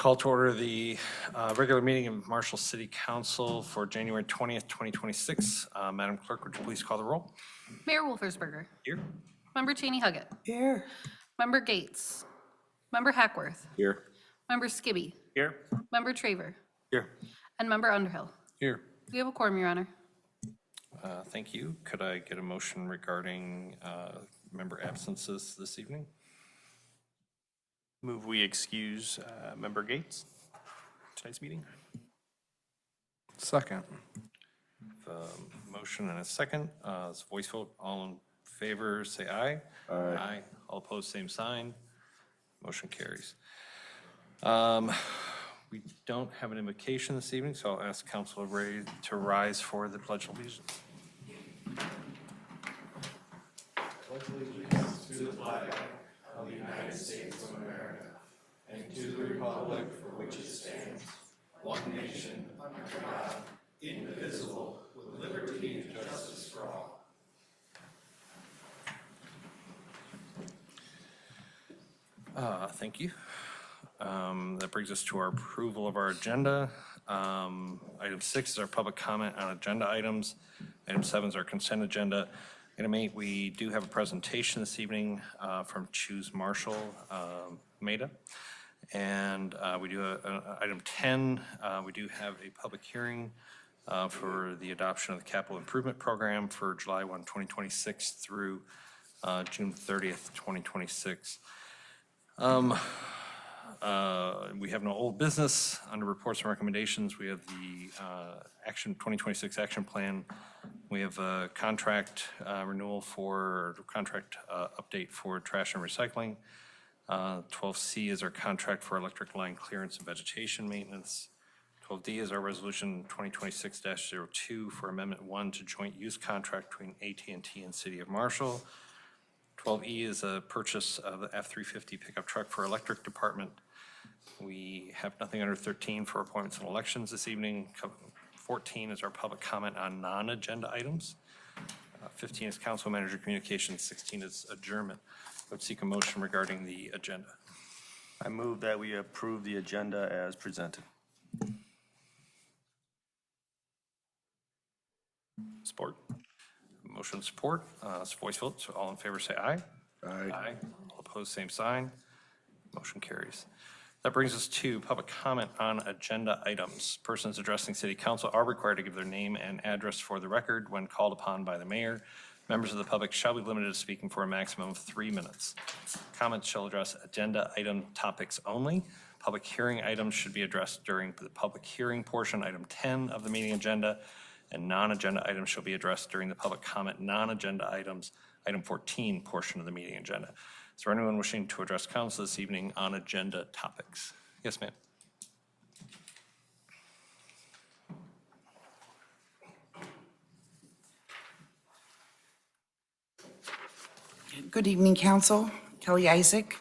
Call to order the regular meeting of Marshall City Council for January 20th, 2026. Madam Clerk, would you please call the roll? Mayor Wolfersberger. Here. Member Cheney Huggett. Here. Member Gates. Member Hackworth. Here. Member Skibby. Here. Member Traver. Here. And Member Underhill. Here. We have a quorum, Your Honor. Thank you. Could I get a motion regarding member absences this evening? Move we excuse Member Gates, tonight's meeting. Second. Motion and a second. It's a voice vote. All in favor, say aye. Aye. All opposed, same sign. Motion carries. We don't have an invocation this evening, so I'll ask Councilor Ray to rise for the Pledge of Allegiance. Thank you. That brings us to our approval of our agenda. Item 6 is our public comment on agenda items. Item 7 is our consent agenda. Item 8, we do have a presentation this evening from Choose Marshall Maida. And we do item 10, we do have a public hearing for the adoption of the capital improvement program for July 1, 2026 through June 30th, 2026. We have no old business. Under reports and recommendations, we have the action 2026 action plan. We have a contract renewal for contract update for trash and recycling. 12C is our contract for electric line clearance and vegetation maintenance. 12D is our resolution 2026-02 for amendment 1 to joint use contract between AT&T and City of Marshall. 12E is a purchase of the F-350 pickup truck for electric department. We have nothing under 13 for appointments and elections this evening. 14 is our public comment on non-agenda items. 15 is council manager communications. 16 is adjournment. I would seek a motion regarding the agenda. I move that we approve the agenda as presented. Support. Motion support. It's voice vote. So all in favor say aye. Aye. All opposed, same sign. Motion carries. That brings us to public comment on agenda items. Persons addressing City Council are required to give their name and address for the record when called upon by the mayor. Members of the public shall be limited to speaking for a maximum of 3 minutes. Comments shall address agenda item topics only. Public hearing items should be addressed during the public hearing portion, item 10 of the meeting agenda, and non-agenda items shall be addressed during the public comment non-agenda items, item 14 portion of the meeting agenda. Is there anyone wishing to address council this evening on agenda topics? Yes, ma'am. Good evening, Council. Kelly Isaac,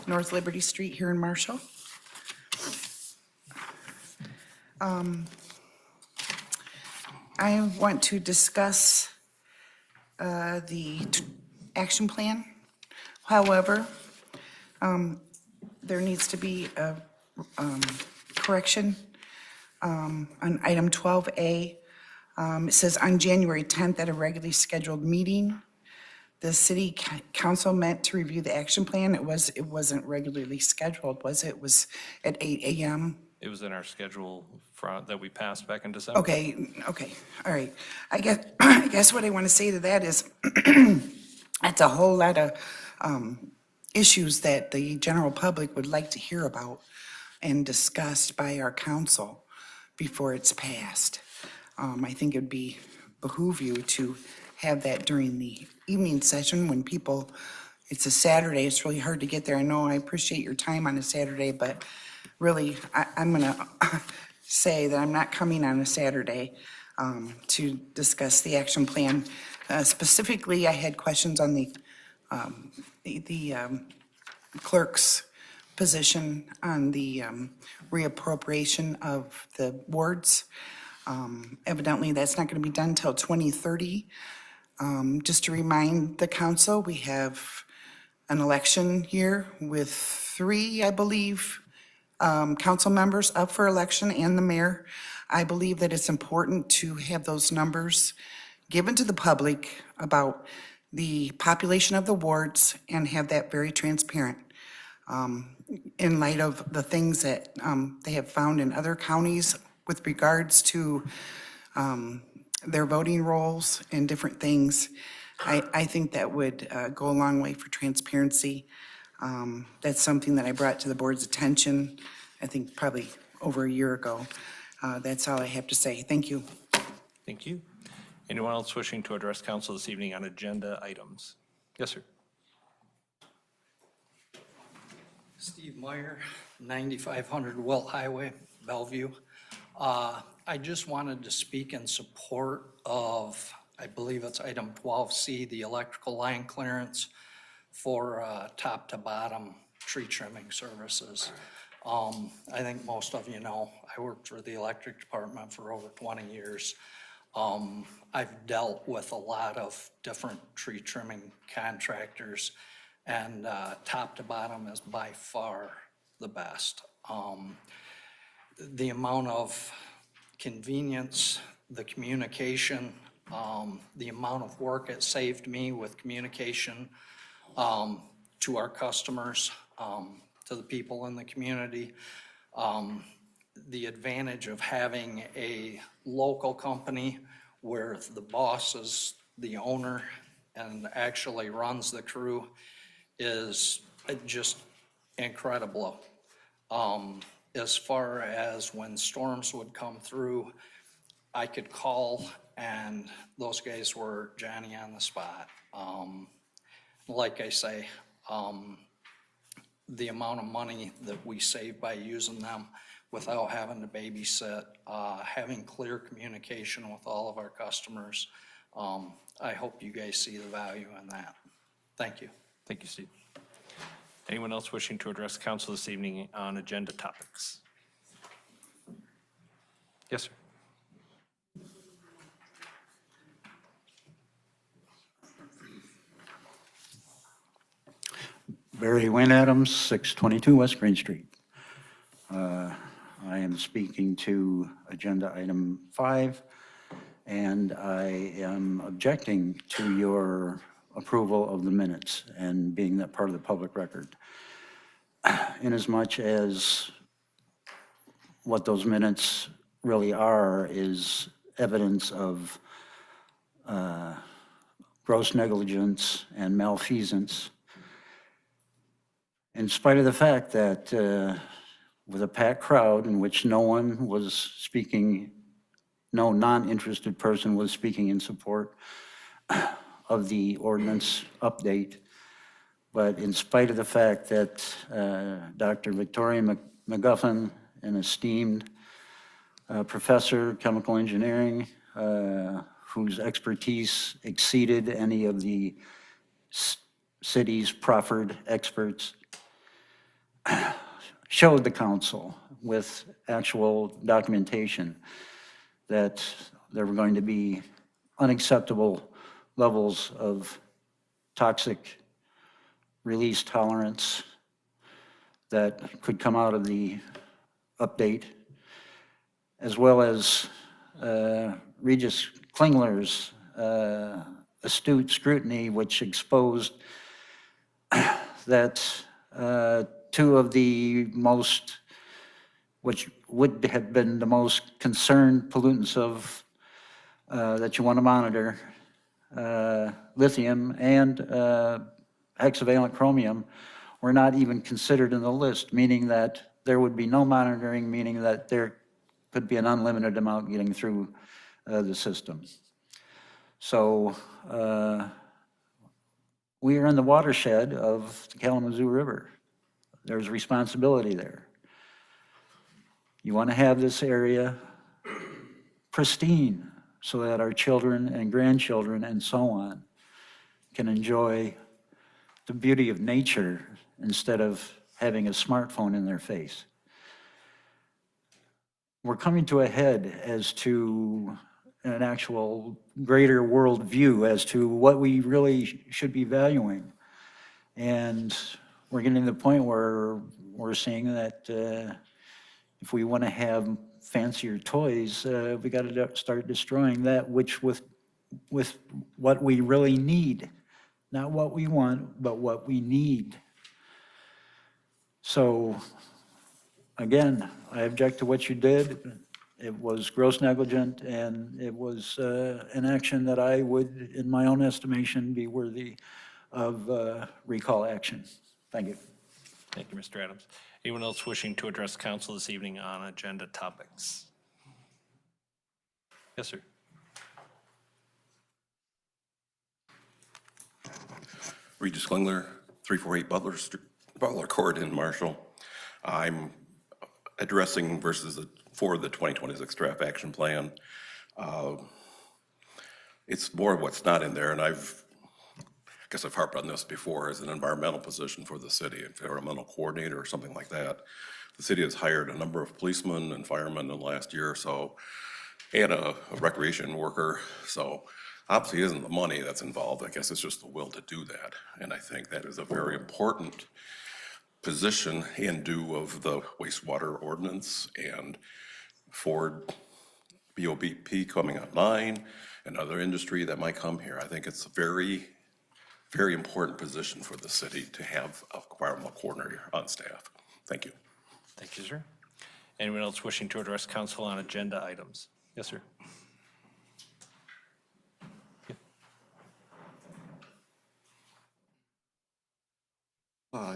North Liberty Street here in Marshall. I want to discuss the action plan. However, there needs to be a correction on item 12A. It says on January 10th at a regularly scheduled meeting, the city council met to review the action plan. It wasn't regularly scheduled, was it? It was at 8 a.m. It was in our schedule that we passed back in December. Okay, all right. I guess what I want to say to that is that's a whole lot of issues that the general public would like to hear about and discussed by our council before it's passed. I think it'd behoove you to have that during the evening session when people, it's a Saturday, it's really hard to get there. I know I appreciate your time on a Saturday, but really, I'm gonna say that I'm not coming on a Saturday to discuss the action plan. Specifically, I had questions on the clerk's position on the reappropriation of the wards. Evidently, that's not going to be done till 2030. Just to remind the council, we have an election year with 3, I believe, council members up for election and the mayor. I believe that it's important to have those numbers given to the public about the population of the wards and have that very transparent in light of the things that they have found in other counties with regards to their voting rolls and different things. I think that would go a long way for transparency. That's something that I brought to the board's attention, I think probably over a year ago. That's all I have to say. Thank you. Thank you. Anyone else wishing to address council this evening on agenda items? Yes, sir. Steve Meyer, 9500 Wilt Highway, Bellevue. I just wanted to speak in support of, I believe it's item 12C, the electrical line clearance for top to bottom tree trimming services. I think most of you know, I worked for the electric department for over 20 years. I've dealt with a lot of different tree trimming contractors, and top to bottom is by far the best. The amount of convenience, the communication, the amount of work it saved me with communication to our customers, to the people in the community, the advantage of having a local company where the boss is the owner and actually runs the crew is just incredible. As far as when storms would come through, I could call and those guys were Johnny on the spot. Like I say, the amount of money that we save by using them without having to babysit, having clear communication with all of our customers. I hope you guys see the value in that. Thank you. Thank you, Steve. Anyone else wishing to address council this evening on agenda topics? Yes, sir. Barry Wayne Adams, 622 West Green Street. I am speaking to agenda item 5, and I am objecting to your approval of the minutes and being that part of the public record. Inasmuch as what those minutes really are is evidence of gross negligence and malfeasance, in spite of the fact that with a packed crowd in which no one was speaking, no non-interested person was speaking in support of the ordinance update, but in spite of the fact that Dr. Victoria McGuffin, an esteemed professor of chemical engineering, whose expertise exceeded any of the city's proffered experts, showed the council with actual documentation that there were going to be unacceptable levels of toxic release tolerance that could come out of the update, as well as Regis Klingler's astute scrutiny, which exposed that two of the most, which would have been the most concerned pollutants of that you want to monitor, lithium and hexavalent chromium, were not even considered in the list, meaning that there would be no monitoring, meaning that there could be an unlimited amount getting through the system. So we are in the watershed of the Kalamazoo River. There's responsibility there. You want to have this area pristine so that our children and grandchildren and so on can enjoy the beauty of nature instead of having a smartphone in their face. We're coming to a head as to an actual greater world view as to what we really should be valuing. And we're getting to the point where we're seeing that if we want to have fancier toys, we got to start destroying that which with what we really need, not what we want, but what we need. So, again, I object to what you did. It was gross negligent, and it was an action that I would, in my own estimation, be worthy of recall action. Thank you. Thank you, Mr. Adams. Anyone else wishing to address council this evening on agenda topics? Yes, sir. Regis Klingler, 348 Butler Court in Marshall. I'm addressing for the 2026 draft action plan. It's more of what's not in there, and I guess I've harped on this before, as an environmental position for the city, environmental coordinator or something like that. The city has hired a number of policemen and firemen in the last year or so, and a recreation worker. So obviously it isn't the money that's involved. I guess it's just the will to do that. And I think that is a very important position in due of the wastewater ordinance and Ford BOBP coming online and other industry that might come here. I think it's a very, very important position for the city to have a environmental coordinator on staff. Thank you. Thank you, sir. Anyone else wishing to address council on agenda items? Yes, sir.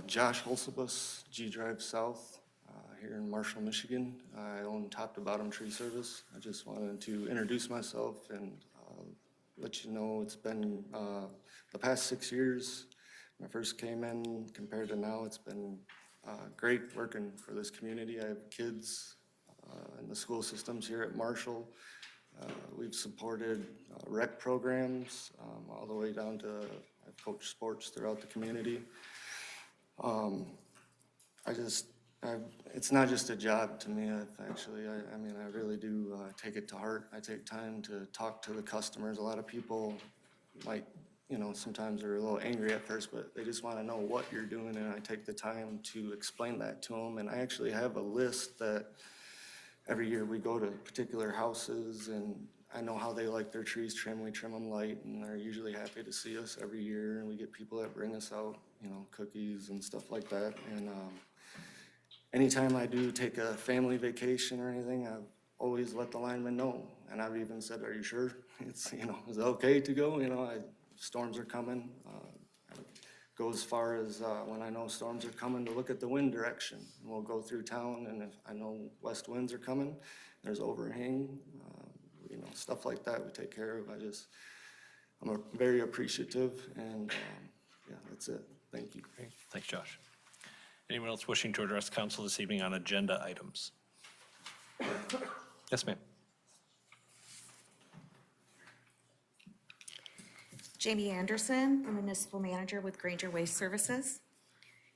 Josh Holsabus, G Drive South, here in Marshall, Michigan. I own Top to Bottom Tree Service. I just wanted to introduce myself and let you know it's been the past 6 years. When I first came in, compared to now, it's been great working for this community. I have kids in the school systems here at Marshall. We've supported rec programs all the way down to I've coached sports throughout the community. It's not just a job to me, I mean, I really do take it to heart. I take time to talk to the customers. A lot of people might, sometimes are a little angry at first, but they just want to know what you're doing, and I take the time to explain that to them. And I actually have a list that every year we go to particular houses, and I know how they like their trees trimmed. We trim them light, and they're usually happy to see us every year. And we get people that bring us out, cookies and stuff like that. And anytime I do take a family vacation or anything, I've always let the linemen know. And I've even said, "Are you sure it's is it okay to go?" Storms are coming. Go as far as when I know storms are coming to look at the wind direction. And we'll go through town, and if I know west winds are coming, there's overhang. Stuff like that we take care of. I'm very appreciative, and yeah, that's it. Thank you. Great. Thanks, Josh. Anyone else wishing to address council this evening on agenda items? Yes, ma'am. Jamie Anderson, the municipal manager with Granger Waste Services.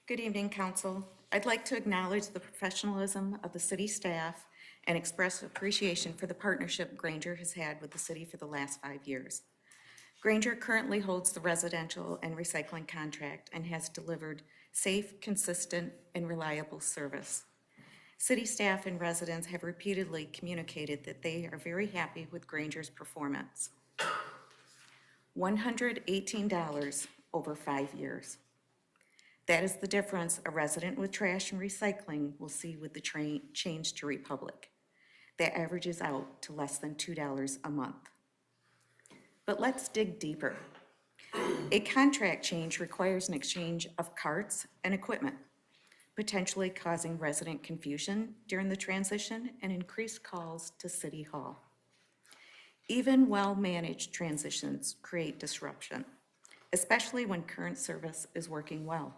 Good evening, council. I'd like to acknowledge the professionalism of the city staff and express appreciation for the partnership Granger has had with the city for the last 5 years. Granger currently holds the residential and recycling contract and has delivered safe, consistent, and reliable service. City staff and residents have repeatedly communicated that they are very happy with Granger's performance. $118 over 5 years. That is the difference a resident with trash and recycling will see with the change to Republic. That averages out to less than $2 a month. But let's dig deeper. A contract change requires an exchange of carts and equipment, potentially causing resident confusion during the transition and increased calls to City Hall. Even well-managed transitions create disruption, especially when current service is working well.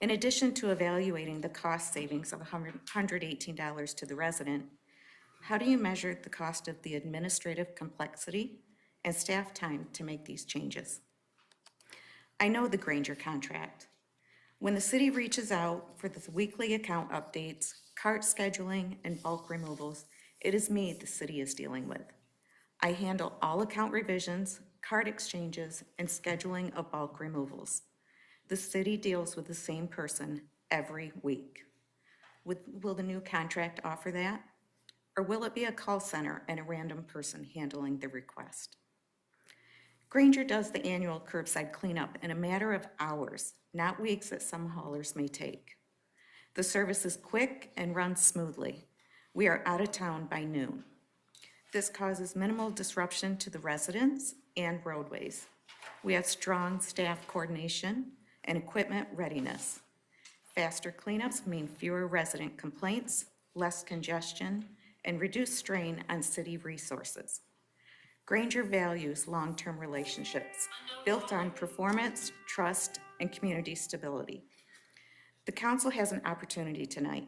In addition to evaluating the cost savings of $118 to the resident, how do you measure the cost of the administrative complexity and staff time to make these changes? I know the Granger contract. When the city reaches out for the weekly account updates, cart scheduling, and bulk removals, it is me the city is dealing with. I handle all account revisions, cart exchanges, and scheduling of bulk removals. The city deals with the same person every week. Will the new contract offer that? Or will it be a call center and a random person handling the request? Granger does the annual curbside cleanup in a matter of hours, not weeks that some haulers may take. The service is quick and runs smoothly. We are out of town by noon. This causes minimal disruption to the residents and roadways. We have strong staff coordination and equipment readiness. Faster cleanups mean fewer resident complaints, less congestion, and reduced strain on city resources. Granger values long-term relationships built on performance, trust, and community stability. The council has an opportunity tonight.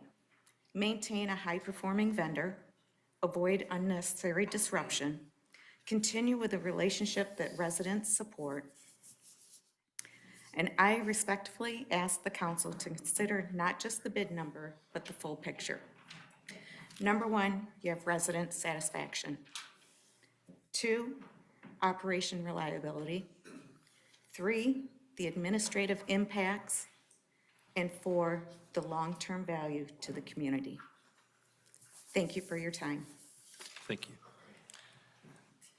Maintain a high-performing vendor, avoid unnecessary disruption, continue with a relationship that residents support, and I respectfully ask the council to consider not just the bid number, but the full picture. Number one, you have resident satisfaction. 2, operation reliability. 3, the administrative impacts. And 4, the long-term value to the community. Thank you for your time. Thank you.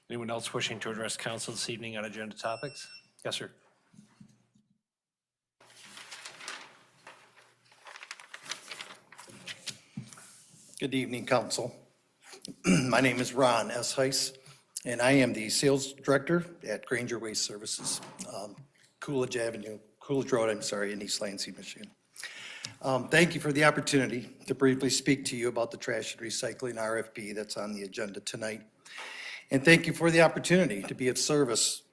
Anyone else wishing to address council this evening on agenda topics? Yes, sir. Good evening, council. My name is Ron S. Heiss, and I am the sales director at Granger Waste Services, Coolidge Road, in East Lansing, Michigan. Thank you for the opportunity to briefly speak to you about the trash and recycling RFP that's on the agenda tonight. And thank you for the opportunity to be of service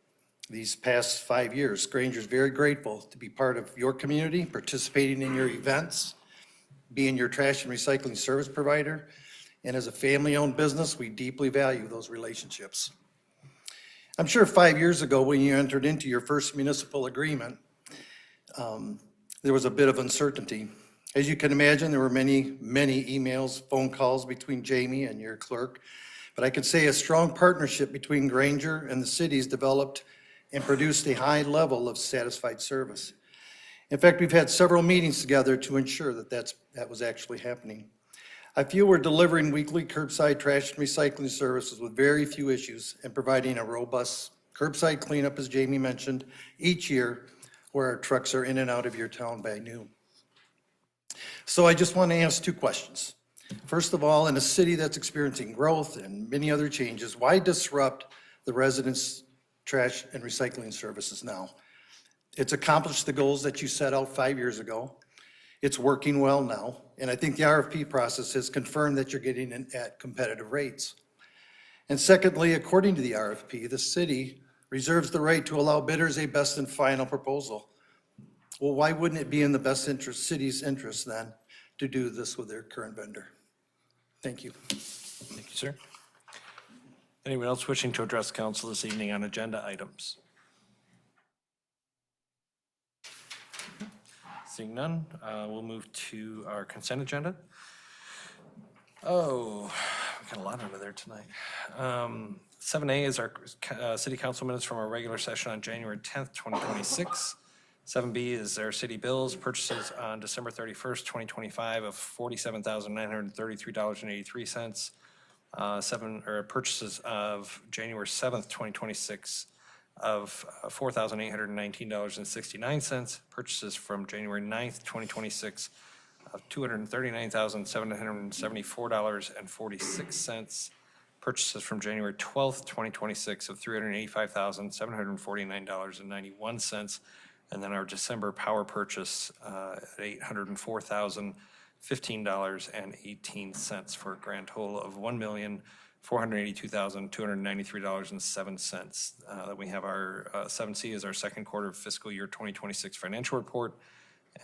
these past 5 years. Granger is very grateful to be part of your community, participating in your events, being your trash and recycling service provider, and as a family-owned business, we deeply value those relationships. I'm sure 5 years ago, when you entered into your first municipal agreement, there was a bit of uncertainty. As you can imagine, there were many emails, phone calls between Jamie and your clerk, but I could say a strong partnership between Granger and the cities developed and produced a high level of satisfied service. In fact, we've had several meetings together to ensure that that was actually happening. I feel we're delivering weekly curbside trash and recycling services with very few issues and providing a robust curbside cleanup, as Jamie mentioned, each year where our trucks are in and out of your town by noon. So I just want to ask 2 questions. First of all, in a city that's experiencing growth and many other changes, why disrupt the residents' trash and recycling services now? It's accomplished the goals that you set out 5 years ago. It's working well now. And I think the RFP process has confirmed that you're getting in at competitive rates. And secondly, according to the RFP, the city reserves the right to allow bidders a best and final proposal. Well, why wouldn't it be in the city's interest then to do this with their current vendor? Thank you. Thank you, sir. Anyone else wishing to address council this evening on agenda items? Seeing none, we'll move to our consent agenda. Oh, we got a lot under there tonight. 7A is our city council minutes from our regular session on January 10th, 2026. 7B is our city bills, purchases on December 31st, 2025 of $47,933.83. Purchases of January 7th, 2026 of $4,819.69. Purchases from January 9th, 2026 of $239,774.46. Purchases from January 12th, 2026 of $385,749.91. And then our December power purchase at $804,015.18 for a grand total of $1,482,293.07. That we have our 7C is our second quarter fiscal year 2026 financial report.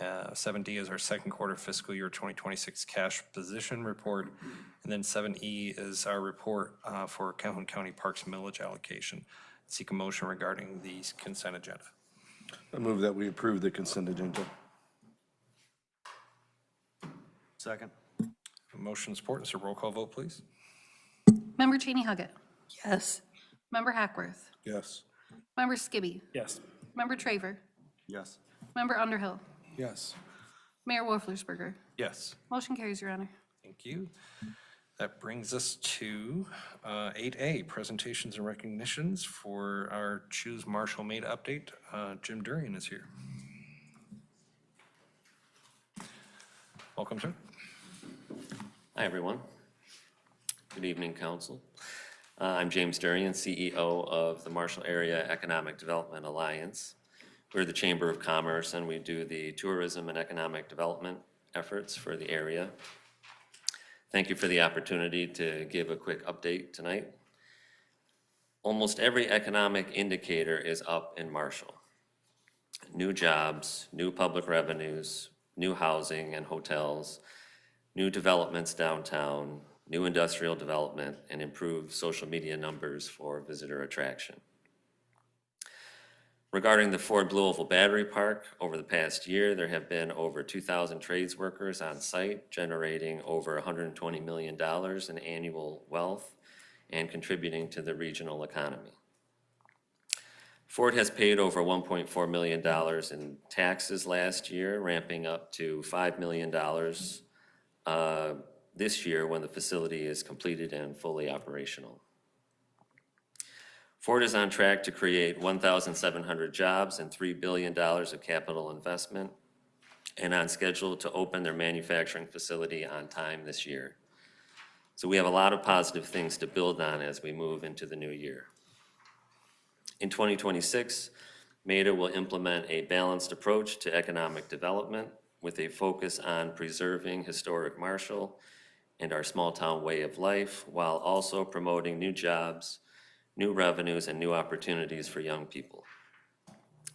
7D is our second quarter fiscal year 2026 cash position report. And then 7E is our report for Calhoun County Parks millage allocation. Seek a motion regarding the consent agenda. I move that we approve the consent agenda. Second. Motion and support. It's a roll call vote, please. Member Cheney Huggett. Yes. Member Hackworth. Yes. Member Skibby. Yes. Member Traver. Yes. Member Underhill. Yes. Mayor Wolfersberger. Yes. Motion carries, Your Honor. Thank you. That brings us to 8A, presentations and recognitions for our Choose Marshall Made update. Jim Durian is here. Welcome, sir. Hi, everyone. Good evening, Council. I'm James Durian, CEO of the Marshall Area Economic Development Alliance. We're the Chamber of Commerce, and we do the tourism and economic development efforts for the area. Thank you for the opportunity to give a quick update tonight. Almost every economic indicator is up in Marshall. New jobs, new public revenues, new housing and hotels, new developments downtown, new industrial development, and improved social media numbers for visitor attraction. Regarding the Ford Blue Oval Battery Park, over the past year, there have been over 2,000 trades workers on site, generating over $120 million in annual wealth and contributing to the regional economy. Ford has paid over $1.4 million in taxes last year, ramping up to $5 million this year when the facility is completed and fully operational. Ford is on track to create 1,700 jobs and $3 billion of capital investment, and on schedule to open their manufacturing facility on time this year. So we have a lot of positive things to build on as we move into the new year. In 2026, MEDA will implement a balanced approach to economic development with a focus on preserving historic Marshall and our small town way of life, while also promoting new jobs, new revenues, and new opportunities for young people.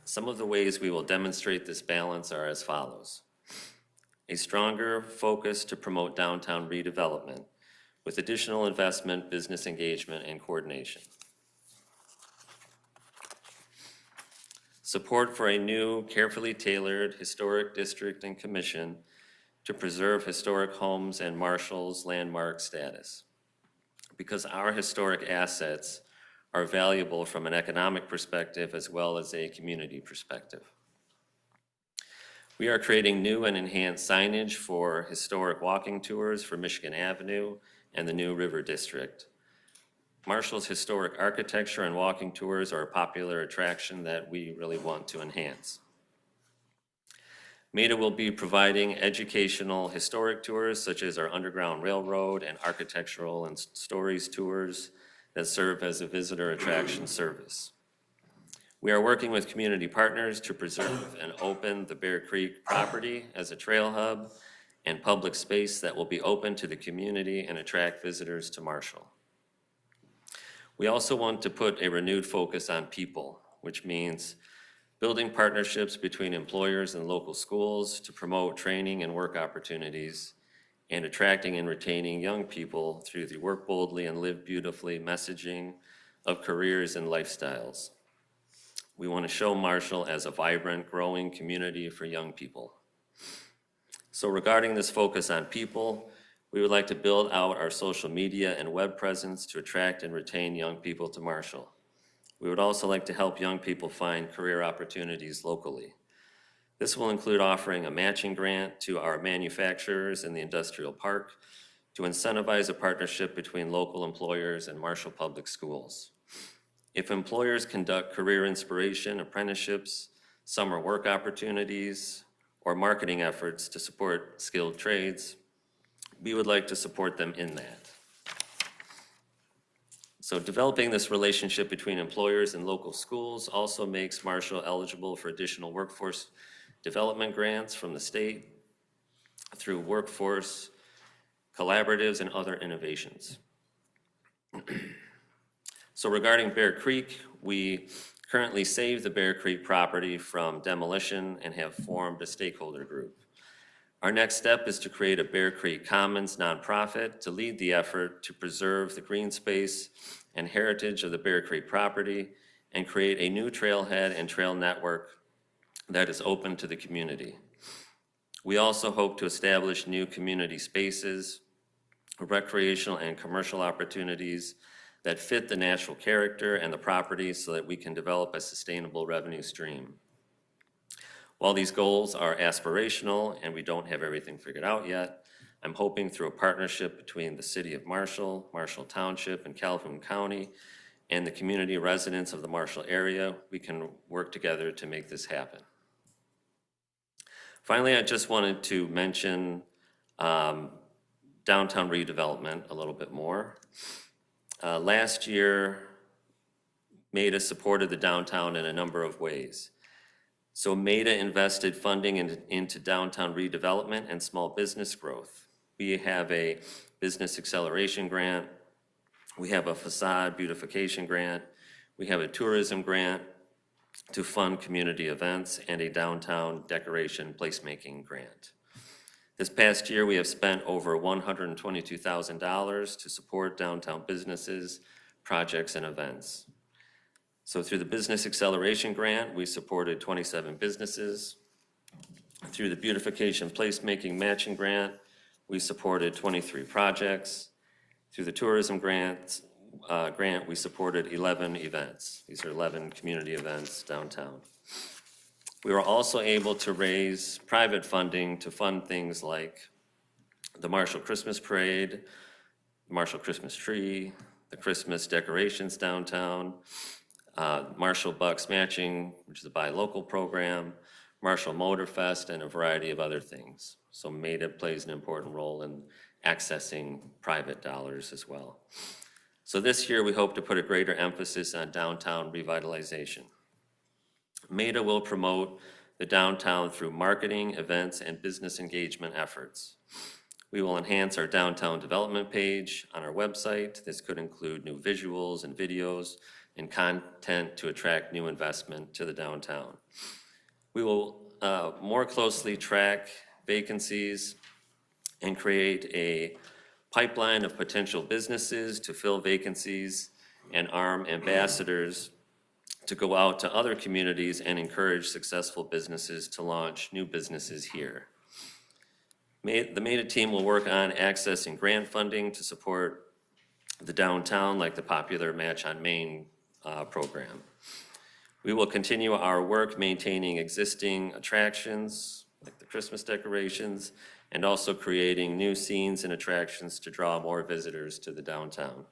Some of the ways we will demonstrate this balance are as follows. A stronger focus to promote downtown redevelopment with additional investment, business engagement, and coordination. Support for a new, carefully tailored historic district and commission to preserve historic homes and Marshall's landmark status. Because our historic assets are valuable from an economic perspective as well as a community perspective. We are creating new and enhanced signage for historic walking tours for Michigan Avenue and the new River District. Marshall's historic architecture and walking tours are a popular attraction that we really want to enhance. MEDA will be providing educational historic tours such as our Underground Railroad and architectural and stories tours that serve as a visitor attraction service. We are working with community partners to preserve and open the Bear Creek property as a trail hub and public space that will be open to the community and attract visitors to Marshall. We also want to put a renewed focus on people, which means building partnerships between employers and local schools to promote training and work opportunities, and attracting and retaining young people through the Work Boldly and Live Beautifully messaging of careers and lifestyles. We want to show Marshall as a vibrant, growing community for young people. So regarding this focus on people, we would like to build out our social media and web presence to attract and retain young people to Marshall. We would also like to help young people find career opportunities locally. This will include offering a matching grant to our manufacturers in the industrial park to incentivize a partnership between local employers and Marshall Public Schools. If employers conduct career inspiration, apprenticeships, summer work opportunities, or marketing efforts to support skilled trades, we would like to support them in that. So developing this relationship between employers and local schools also makes Marshall eligible for additional workforce development grants from the state through workforce collaboratives and other innovations. So regarding Bear Creek, we currently save the Bear Creek property from demolition and have formed a stakeholder group. Our next step is to create a Bear Creek Commons nonprofit to lead the effort to preserve the green space and heritage of the Bear Creek property and create a new trailhead and trail network that is open to the community. We also hope to establish new community spaces, recreational and commercial opportunities that fit the natural character and the property so that we can develop a sustainable revenue stream. While these goals are aspirational and we don't have everything figured out yet, I'm hoping through a partnership between the City of Marshall, Marshall Township, and Calhoun County, and the community residents of the Marshall area, we can work together to make this happen. Finally, I just wanted to mention downtown redevelopment a little bit more. Last year, MEDA supported the downtown in a number of ways. So MEDA invested funding into downtown redevelopment and small business growth. We have a business acceleration grant. We have a facade beautification grant. We have a tourism grant to fund community events and a downtown decoration placemaking grant. This past year, we have spent over $122,000 to support downtown businesses, projects, and events. So through the Business Acceleration Grant, we supported 27 businesses. Through the Beautification Placemaking Matching Grant, we supported 23 projects. Through the Tourism Grant, we supported 11 events. These are 11 community events downtown. We were also able to raise private funding to fund things like the Marshall Christmas Parade, the Marshall Christmas Tree, the Christmas decorations downtown, Marshall Bucks Matching, which is a buy local program, Marshall Motor Fest, and a variety of other things. So MEDA plays an important role in accessing private dollars as well. So this year, we hope to put a greater emphasis on downtown revitalization. MEDA will promote the downtown through marketing, events, and business engagement efforts. We will enhance our downtown development page on our website. This could include new visuals and videos and content to attract new investment to the downtown. We will more closely track vacancies and create a pipeline of potential businesses to fill vacancies and arm ambassadors to go out to other communities and encourage successful businesses to launch new businesses here. The MEDA team will work on accessing grant funding to support the downtown, like the popular Match on Main program. We will continue our work maintaining existing attractions, like the Christmas decorations, and also creating new scenes and attractions to draw more visitors to the downtown.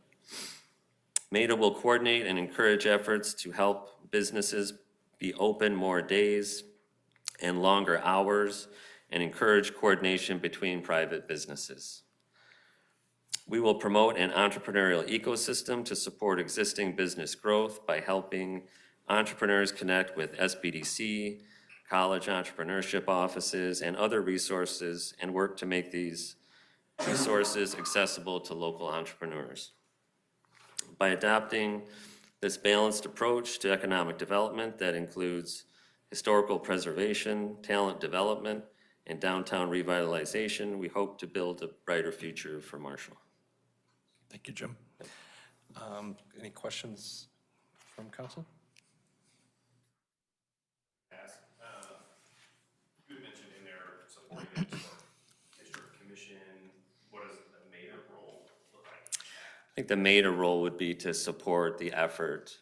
MEDA will coordinate and encourage efforts to help businesses be open more days and longer hours and encourage coordination between private businesses. We will promote an entrepreneurial ecosystem to support existing business growth by helping entrepreneurs connect with SBDC, college entrepreneurship offices, and other resources, and work to make these resources accessible to local entrepreneurs. By adopting this balanced approach to economic development that includes historical preservation, talent development, and downtown revitalization, we hope to build a brighter future for Marshall. Thank you, Jim. Any questions from council? You had mentioned in there supporting the district commission. What does the MEDA role look like? I think the MEDA role would be to support the effort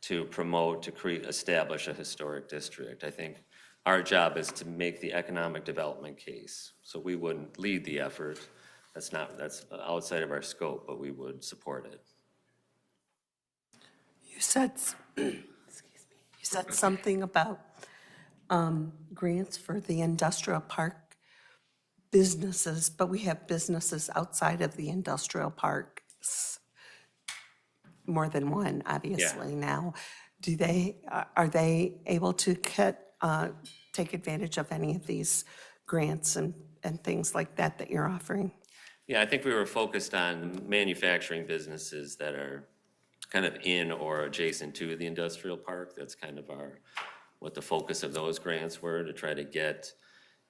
to promote, to establish a historic district. I think our job is to make the economic development case. So we wouldn't lead the effort. That's outside of our scope, but we would support it. You said, excuse me, you said something about grants for the industrial park businesses, but we have businesses outside of the industrial parks, more than one, obviously, now. Are they able to take advantage of any of these grants and things like that you're offering? Yeah, I think we were focused on manufacturing businesses that are kind of in or adjacent to the industrial park. That's kind of what the focus of those grants were, to try to get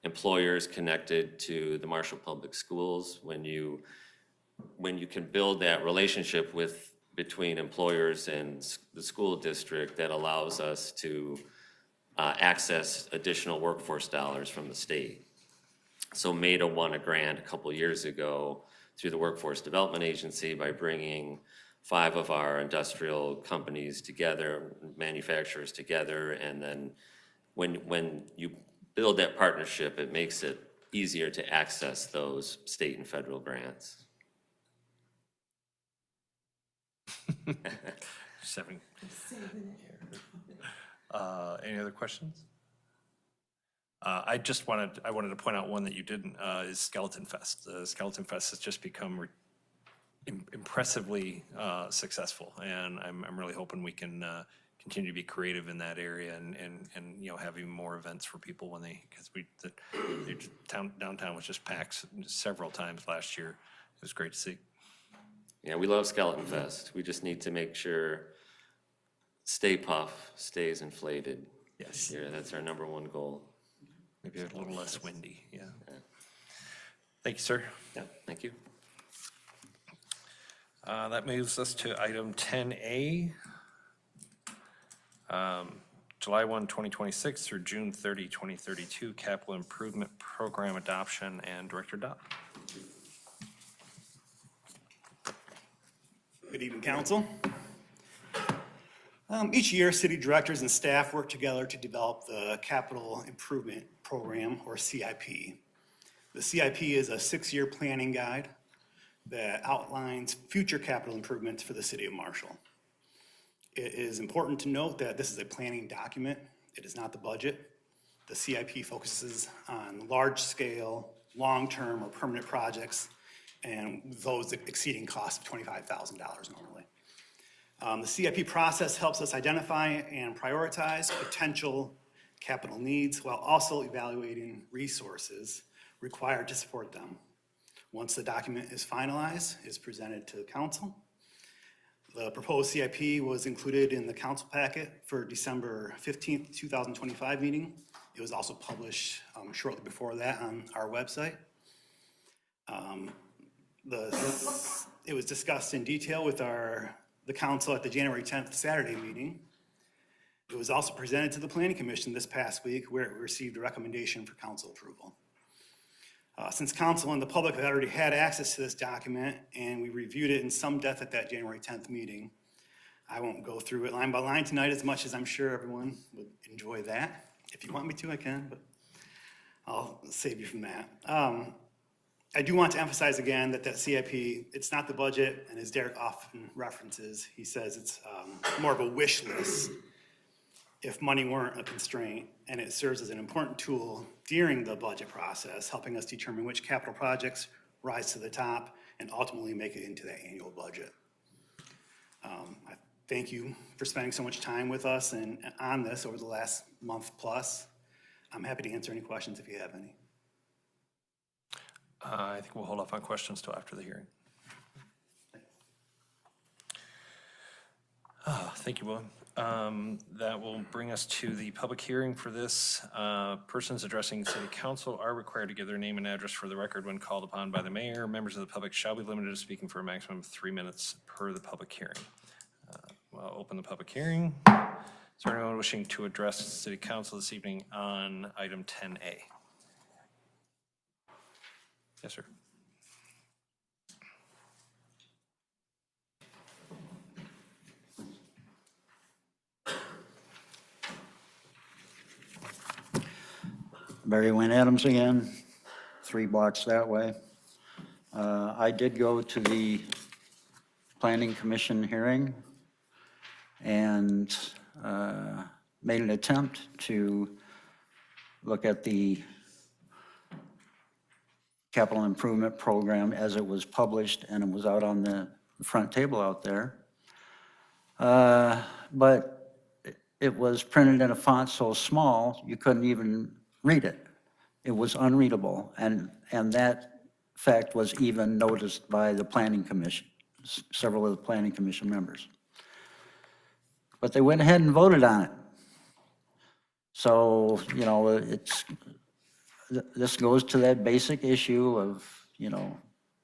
employers connected to the Marshall Public Schools. When you can build that relationship between employers and the school district, that allows us to access additional workforce dollars from the state. So MEDA won a grant a couple years ago through the Workforce Development Agency by bringing 5 of our industrial companies together, manufacturers together, and then when you build that partnership, it makes it easier to access those state and federal grants. 7. Any other questions? I wanted to point out one that you didn't, is Skeleton Fest. The Skeleton Fest has just become impressively successful, and I'm really hoping we can continue to be creative in that area and have even more events for people when because downtown was just packed several times last year. It was great to see. Yeah, we love Skeleton Fest. We just need to make sure Stay Puff stays inflated this year. That's our #1 goal. Maybe a little less windy, yeah. Thank you, sir. Yeah, thank you. That moves us to item 10A. July 1, 2026 through June 30, 2032, Capital Improvement Program Adoption, and Director Dopp. Good evening, council. Each year, city directors and staff work together to develop the Capital Improvement Program, or CIP. The CIP is a 6-year planning guide that outlines future capital improvements for the city of Marshall. It is important to note that this is a planning document. It is not the budget. The CIP focuses on large-scale, long-term, or permanent projects, and those exceeding costs of $25,000 normally. The CIP process helps us identify and prioritize potential capital needs while also evaluating resources required to support them. Once the document is finalized, it's presented to the council. The proposed CIP was included in the council packet for December 15th, 2025 meeting. It was also published shortly before that on our website. It was discussed in detail with the council at the January 10th Saturday meeting. It was also presented to the Planning Commission this past week, where it received a recommendation for council approval. Since council and the public had already had access to this document and we reviewed it in some depth at that January 10th meeting, I won't go through it line by line tonight, as much as I'm sure everyone would enjoy that. If you want me to, I can, but I'll save you from that. I do want to emphasize again that CIP, it's not the budget, and as Derek often references, he says it's more of a wish list if money weren't a constraint, and it serves as an important tool during the budget process, helping us determine which capital projects rise to the top and ultimately make it into that annual budget. I thank you for spending so much time with us and on this over the last month plus. I'm happy to answer any questions if you have any. I think we'll hold off on questions till after the hearing. Thank you, Will. That will bring us to the public hearing for this. Persons addressing city council are required to give their name and address for the record when called upon by the mayor. Members of the public shall be limited to speaking for a maximum of 3 minutes per the public hearing. I'll open the public hearing. Is there anyone wishing to address city council this evening on item 10A? Yes, sir. Barry Wynn Adams again, 3 blocks that way. I did go to the Planning Commission hearing and made an attempt to look at the capital improvement program as it was published, and it was out on the front table out there. But it was printed in a font so small, you couldn't even read it. It was unreadable, and that fact was even noticed by the Planning Commission, several of the Planning Commission members. But they went ahead and voted on it. So, you know, this goes to that basic issue of, you know,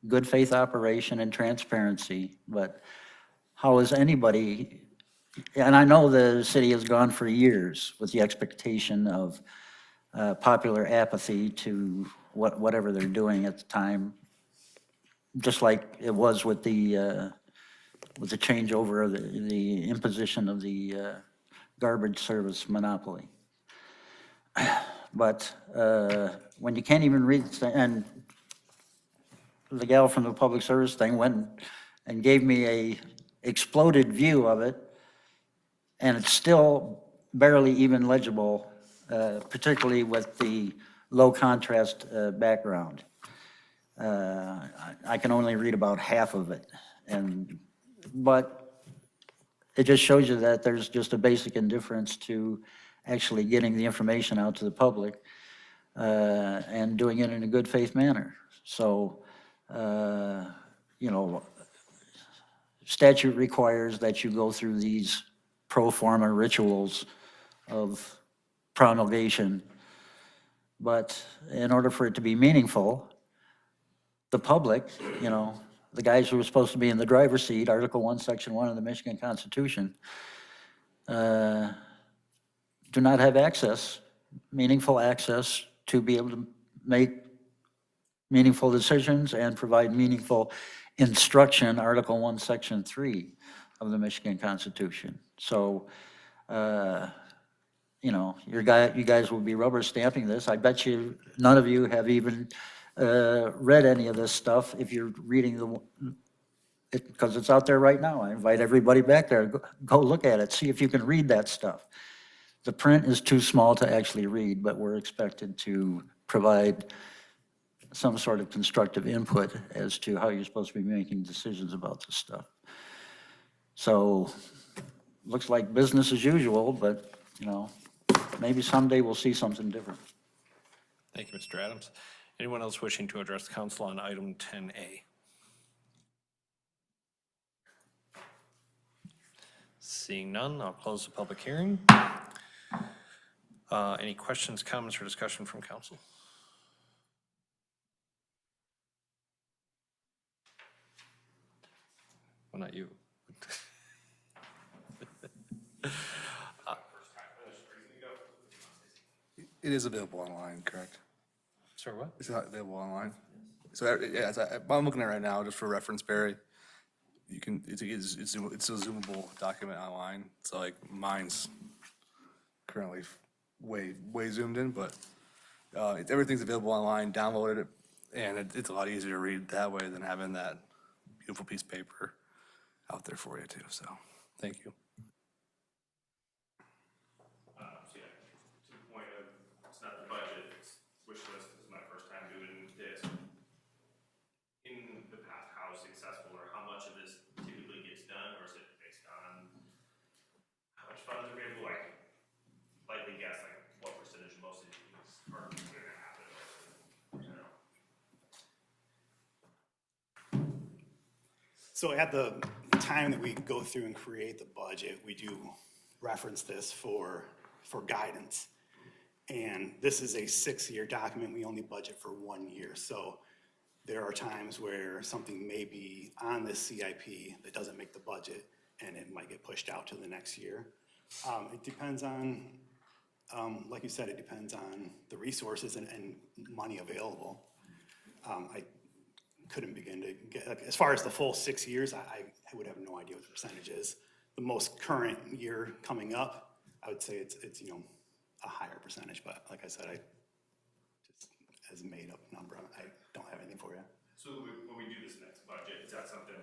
good faith operation and transparency. But how is anybody, and I know the city has gone for years with the expectation of popular apathy to whatever they're doing at the time, just like it was with the changeover of the imposition of the garbage service monopoly. But when you can't even read, and the gal from the public service thing went and gave me a exploded view of it, and it's still barely even legible, particularly with the low contrast background. I can only read about half of it, but it just shows you that there's just a basic indifference to actually getting the information out to the public and doing it in a good faith manner. So, you know, statute requires that you go through these pro forma rituals of promulgation. But in order for it to be meaningful, the public, you know, the guys who are supposed to be in the driver's seat, Article 1, Section 1 of the Michigan Constitution, do not have access, meaningful access, to be able to make meaningful decisions and provide meaningful instruction, Article 1, Section 3 of the Michigan Constitution. So, you know, you guys will be rubber stamping this. I bet you none of you have even read any of this stuff if you're reading because it's out there right now. I invite everybody back there, go look at it, see if you can read that stuff. The print is too small to actually read, but we're expected to provide some sort of constructive input as to how you're supposed to be making decisions about this stuff. So, looks like business as usual, but, you know, maybe someday we'll see something different. Thank you, Mr. Adams. Anyone else wishing to address the council on item 10A? Seeing none, I'll close the public hearing. Any questions, comments, or discussion from council? Well, not you. It is available online, correct? Sorry, what? It's not available online. So yeah, I'm looking at it right now, just for reference, Barry. You can, it's a zoomable document online. So like mine's currently way zoomed in, but everything's available online. Downloaded it, and it's a lot easier to read that way than having that beautiful piece of paper out there for you too. So thank you. So yeah, to the point of, it's not the budget, it's wish list, this is my first time doing this. In the past, how successful or how much of this typically gets done, or is it based on how much funds are available? Like, likely guess, like, what percentage of most of these are gonna happen? You know? So at the time that we go through and create the budget, we do reference this for guidance. And this is a 6-year document. We only budget for 1 year. So there are times where something may be on this CIP that doesn't make the budget, and it might get pushed out to the next year. It depends on, like you said, it depends on the resources and money available. I couldn't begin to get, like, as far as the full 6 years, I would have no idea what the percentage is. The most current year coming up, I would say it's you know, a higher percentage, but like I said, I just, as a made up number, I don't have anything for you. So when we do this next budget, is that something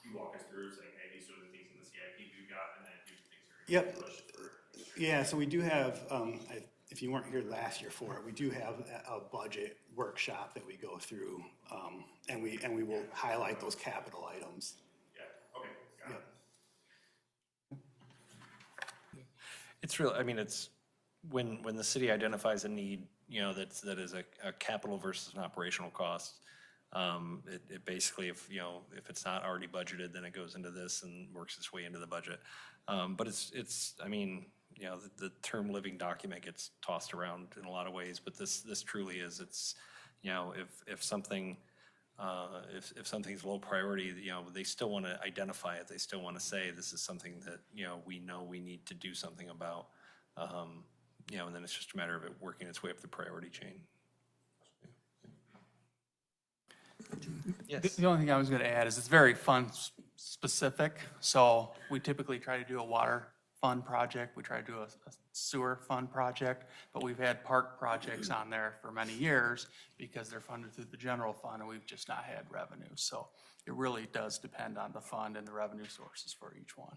you walk us through, saying, hey, these are the things in the CIP we've got, and then here's the things that are Yep. pushed for? Yeah, so we do have, if you weren't here last year for it, we do have a budget workshop that we go through, and we will highlight those capital items. Yeah, okay, got it. It's real, I mean, it's, when the city identifies a need, you know, that is a capital versus an operational cost, it basically, if, you know, if it's not already budgeted, then it goes into this and works its way into the budget. But it's, I mean, you know, the term living document gets tossed around in a lot of ways, but this truly is, it's, you know, if something, if something's low priority, you know, they still want to identify it. They still want to say, this is something that, you know we need to do something about. You know, and then it's just a matter of it working its way up the priority chain. Yes. The only thing I was going to add is it's very fund specific. So we typically try to do a water fund project. We tried to do a sewer fund project, but we've had park projects on there for many years because they're funded through the general fund and we've just not had revenue. So it really does depend on the fund and the revenue sources for each one.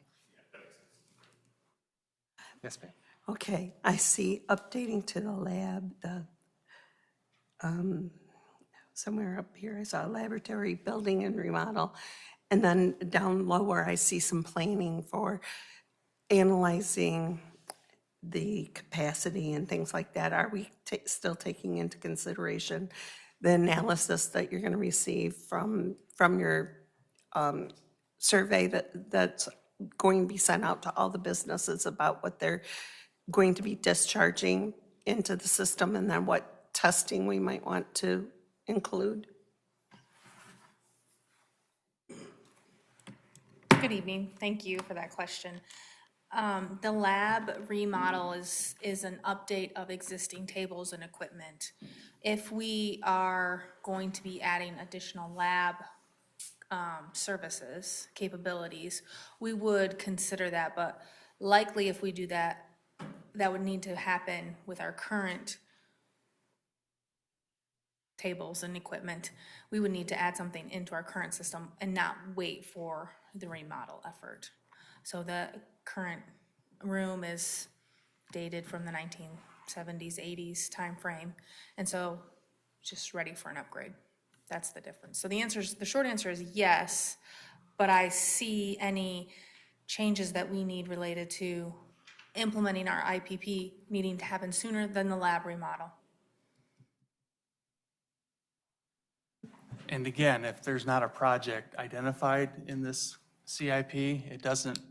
Yes, ma'am. Okay, I see updating to the lab, somewhere up here, I saw laboratory building and remodel. And then down lower, I see some planning for analyzing the capacity and things like that. Are we still taking into consideration the analysis that you're going to receive from your survey that's going to be sent out to all the businesses about what they're going to be discharging into the system, and then what testing we might want to include? Good evening. Thank you for that question. The lab remodel is an update of existing tables and equipment. If we are going to be adding additional lab services, capabilities, we would consider that, but likely if we do that, that would need to happen with our current tables and equipment. We would need to add something into our current system and not wait for the remodel effort. So the current room is dated from the 1970s, 80s timeframe, and so just ready for an upgrade. That's the difference. So the short answer is yes, but I see any changes that we need related to implementing our IPP needing to happen sooner than the lab remodel. And again, if there's not a project identified in this CIP,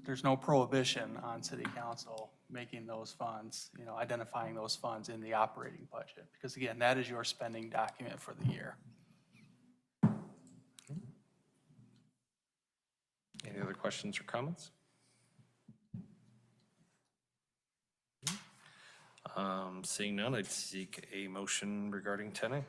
there's no prohibition on city council making those funds, identifying those funds in the operating budget. Because again, that is your spending document for the year. Any other questions or comments? Seeing none, I'd seek a motion regarding 10A.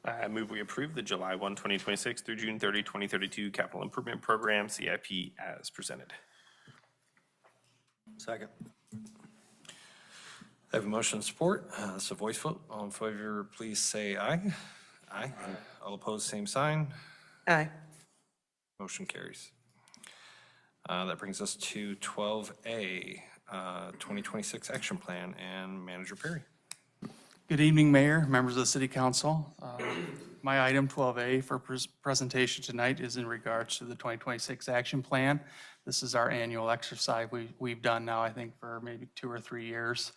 I move we approve the July 1, 2026 through June 30, 2032 Capital Improvement Program, CIP, as presented. Second. I have a motion and support. It's a voice vote. All in favor, please say aye. Aye. All opposed, same sign. Aye. Motion carries. That brings us to 12A, 2026 Action Plan, and Manager Perry. Good evening, Mayor, members of the City Council. My item 12A for presentation tonight is in regards to the 2026 Action Plan. This is our annual exercise we've done now, I think, for maybe 2 or 3 years.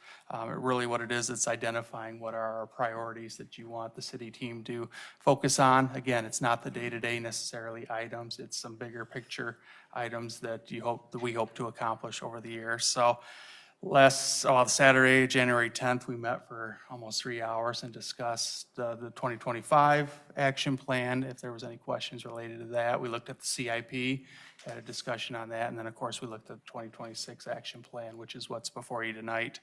Really what it is, it's identifying what are our priorities that you want the city team to focus on. Again, it's not the day-to-day necessarily items, it's some bigger picture items that we hope to accomplish over the year. So Saturday, January 10th, we met for almost 3 hours and discussed the 2025 action plan. If there was any questions related to that, we looked at the CIP, had a discussion on that, and then of course we looked at the 2026 action plan, which is what's before you tonight.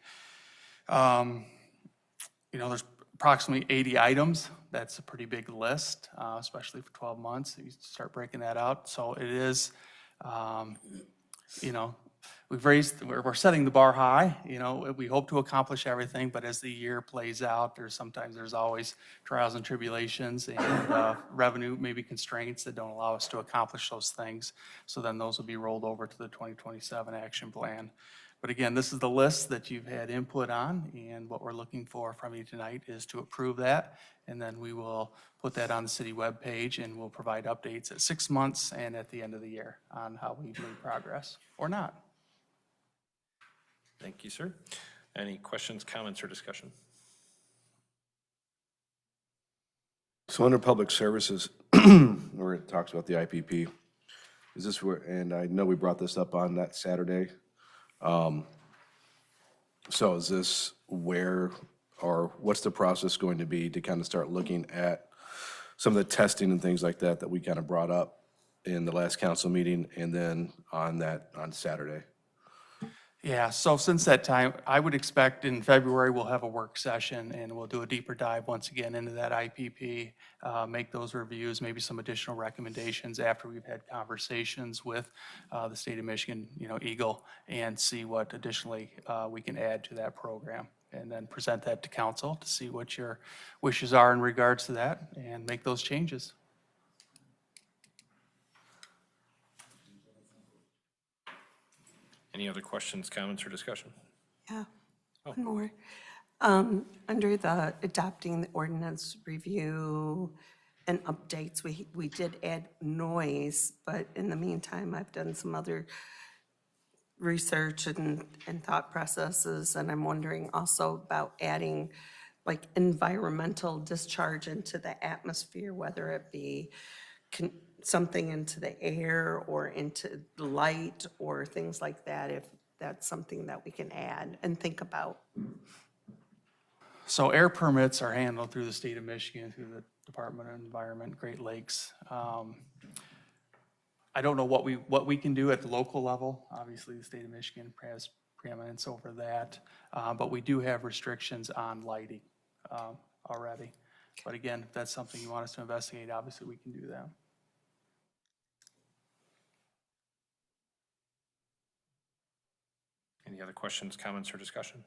There's approximately 80 items. That's a pretty big list, especially for 12 months. You start breaking that out. So it is, we're setting the bar high. We hope to accomplish everything, but as the year plays out, there's always trials and tribulations and revenue, maybe constraints that don't allow us to accomplish those things. So then those will be rolled over to the 2027 action plan. But again, this is the list that you've had input on, and what we're looking for from you tonight is to approve that. And then we will put that on the city webpage, and we'll provide updates at 6 months and at the end of the year on how we've made progress or not. Thank you, sir. Any questions, comments, or discussion? So under public services, where it talks about the IPP, is this where, and I know we brought this up on that Saturday. So is this where, or what's the process going to be to kind of start looking at some of the testing and things like that we kind of brought up in the last council meeting and then on Saturday? Yeah, so since that time, I would expect in February, we'll have a work session and we'll do a deeper dive once again into that IPP, make those reviews, maybe some additional recommendations after we've had conversations with the state of Michigan, Eagle, and see what additionally we can add to that program. And then present that to council to see what your wishes are in regards to that and make those changes. Any other questions, comments, or discussion? Yeah, one more. Under the adopting the ordinance review and updates, we did add noise, but in the meantime, I've done some other research and thought processes, and I'm wondering also about adding like environmental discharge into the atmosphere, whether it be something into the air or into the light or things like that, if that's something that we can add and think about. So air permits are handled through the state of Michigan, through the Department of Environment, Great Lakes. I don't know what we can do at the local level. Obviously, the state of Michigan has preeminence over that, but we do have restrictions on lighting already. But again, if that's something you want us to investigate, obviously we can do that. Any other questions, comments, or discussion?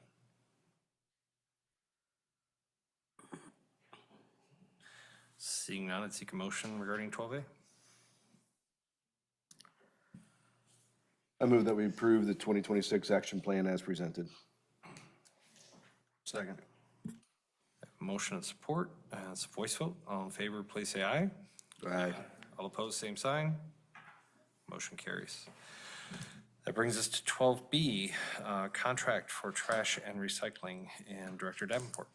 Seeing none, I'd seek a motion regarding 12A. I move that we approve the 2026 action plan as presented. Second. Motion and support, it's a voice vote. All in favor, please say aye. Aye. All opposed, same sign. Motion carries. That brings us to 12B, contract for trash and recycling, and Director Davenport.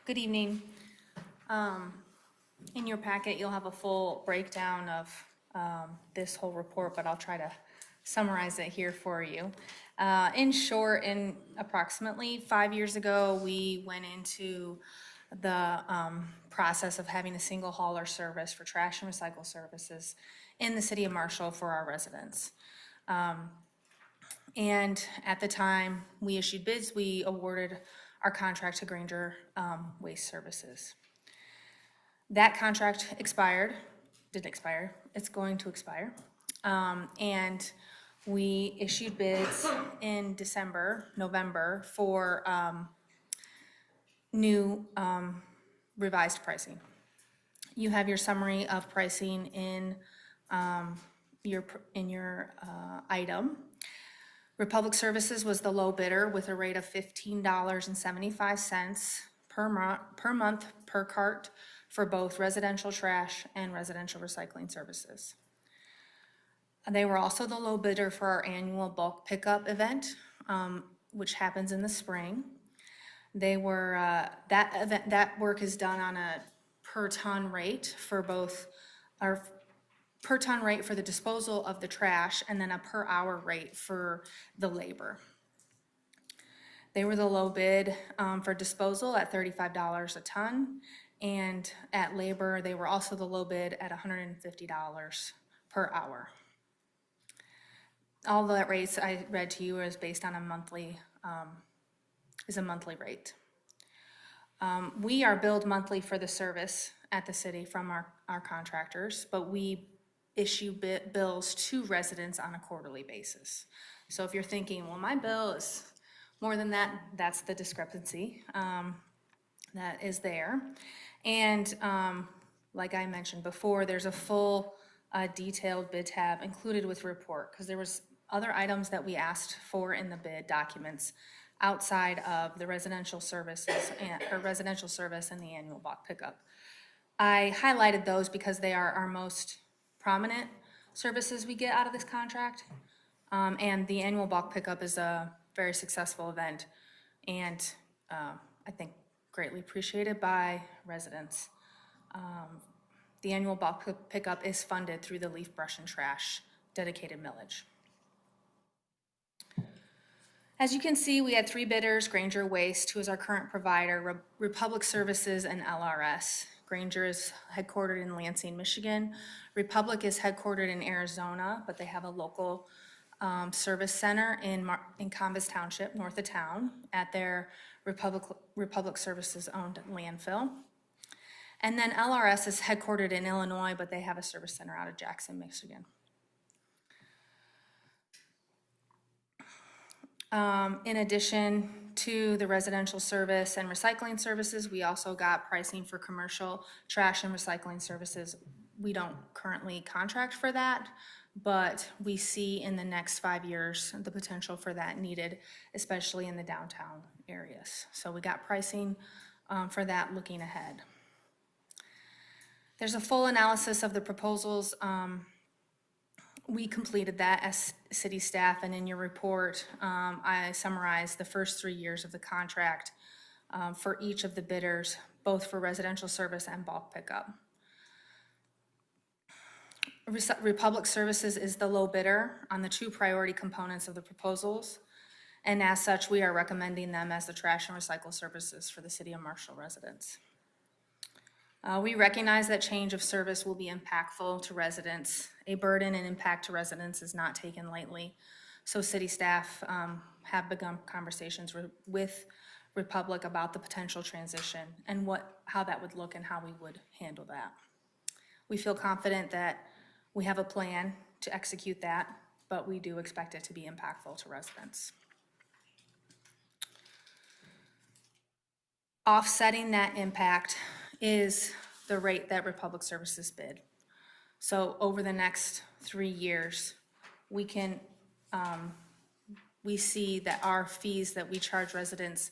Good evening. In your packet, you'll have a full breakdown of this whole report, but I'll try to summarize it here for you. In short, approximately 5 years ago, we went into the process of having a single hauler service for trash and recycle services in the city of Marshall for our residents. And at the time we issued bids, we awarded our contract to Granger Waste Services. That contract didn't expire, it's going to expire. And we issued bids in November for new revised pricing. You have your summary of pricing in your item. Republic Services was the low bidder with a rate of $15.75 per month per cart for both residential trash and residential recycling services. They were also the low bidder for our annual bulk pickup event, which happens in the spring. They were, that work is done on a per ton rate for both, our per ton rate for the disposal of the trash and then a per hour rate for the labor. They were the low bid for disposal at $35 a ton, and at labor, they were also the low bid at $150 per hour. All the rates I read to you is based on a monthly rate. We are billed monthly for the service at the city from our contractors, but we issue bills to residents on a quarterly basis. So if you're thinking, well, my bill is more than that, that's the discrepancy that is there. And like I mentioned before, there's a full detailed bid tab included with report, because there was other items that we asked for in the bid documents outside of the residential services or residential service and the annual bulk pickup. I highlighted those because they are our most prominent services we get out of this contract. And the annual bulk pickup is a very successful event and I think greatly appreciated by residents. The annual bulk pickup is funded through the leaf, brush, and trash dedicated millage. As you can see, we had 3 bidders, Granger Waste, who is our current provider, Republic Services, and LRS. Granger is headquartered in Lansing, Michigan. Republic is headquartered in Arizona, but they have a local service center in Combs Township, north of town, at their Republic Services-owned landfill. And then LRS is headquartered in Illinois, but they have a service center out of Jackson, Michigan. In addition to the residential service and recycling services, we also got pricing for commercial trash and recycling services. We don't currently contract for that, but we see in the next 5 years the potential for that needed, especially in the downtown areas. So we got pricing for that looking ahead. There's a full analysis of the proposals. We completed that as city staff, and in your report, I summarized the first 3 years of the contract for each of the bidders, both for residential service and bulk pickup. Republic Services is the low bidder on the 2 priority components of the proposals, and as such, we are recommending them as the trash and recycle services for the City of Marshall residents. We recognize that change of service will be impactful to residents. A burden and impact to residents is not taken lightly. So city staff have begun conversations with Republic about the potential transition and how that would look and how we would handle that. We feel confident that we have a plan to execute that, but we do expect it to be impactful to residents. Offsetting that impact is the rate that Republic Services bid. So over the next 3 years, we see that our fees that we charge residents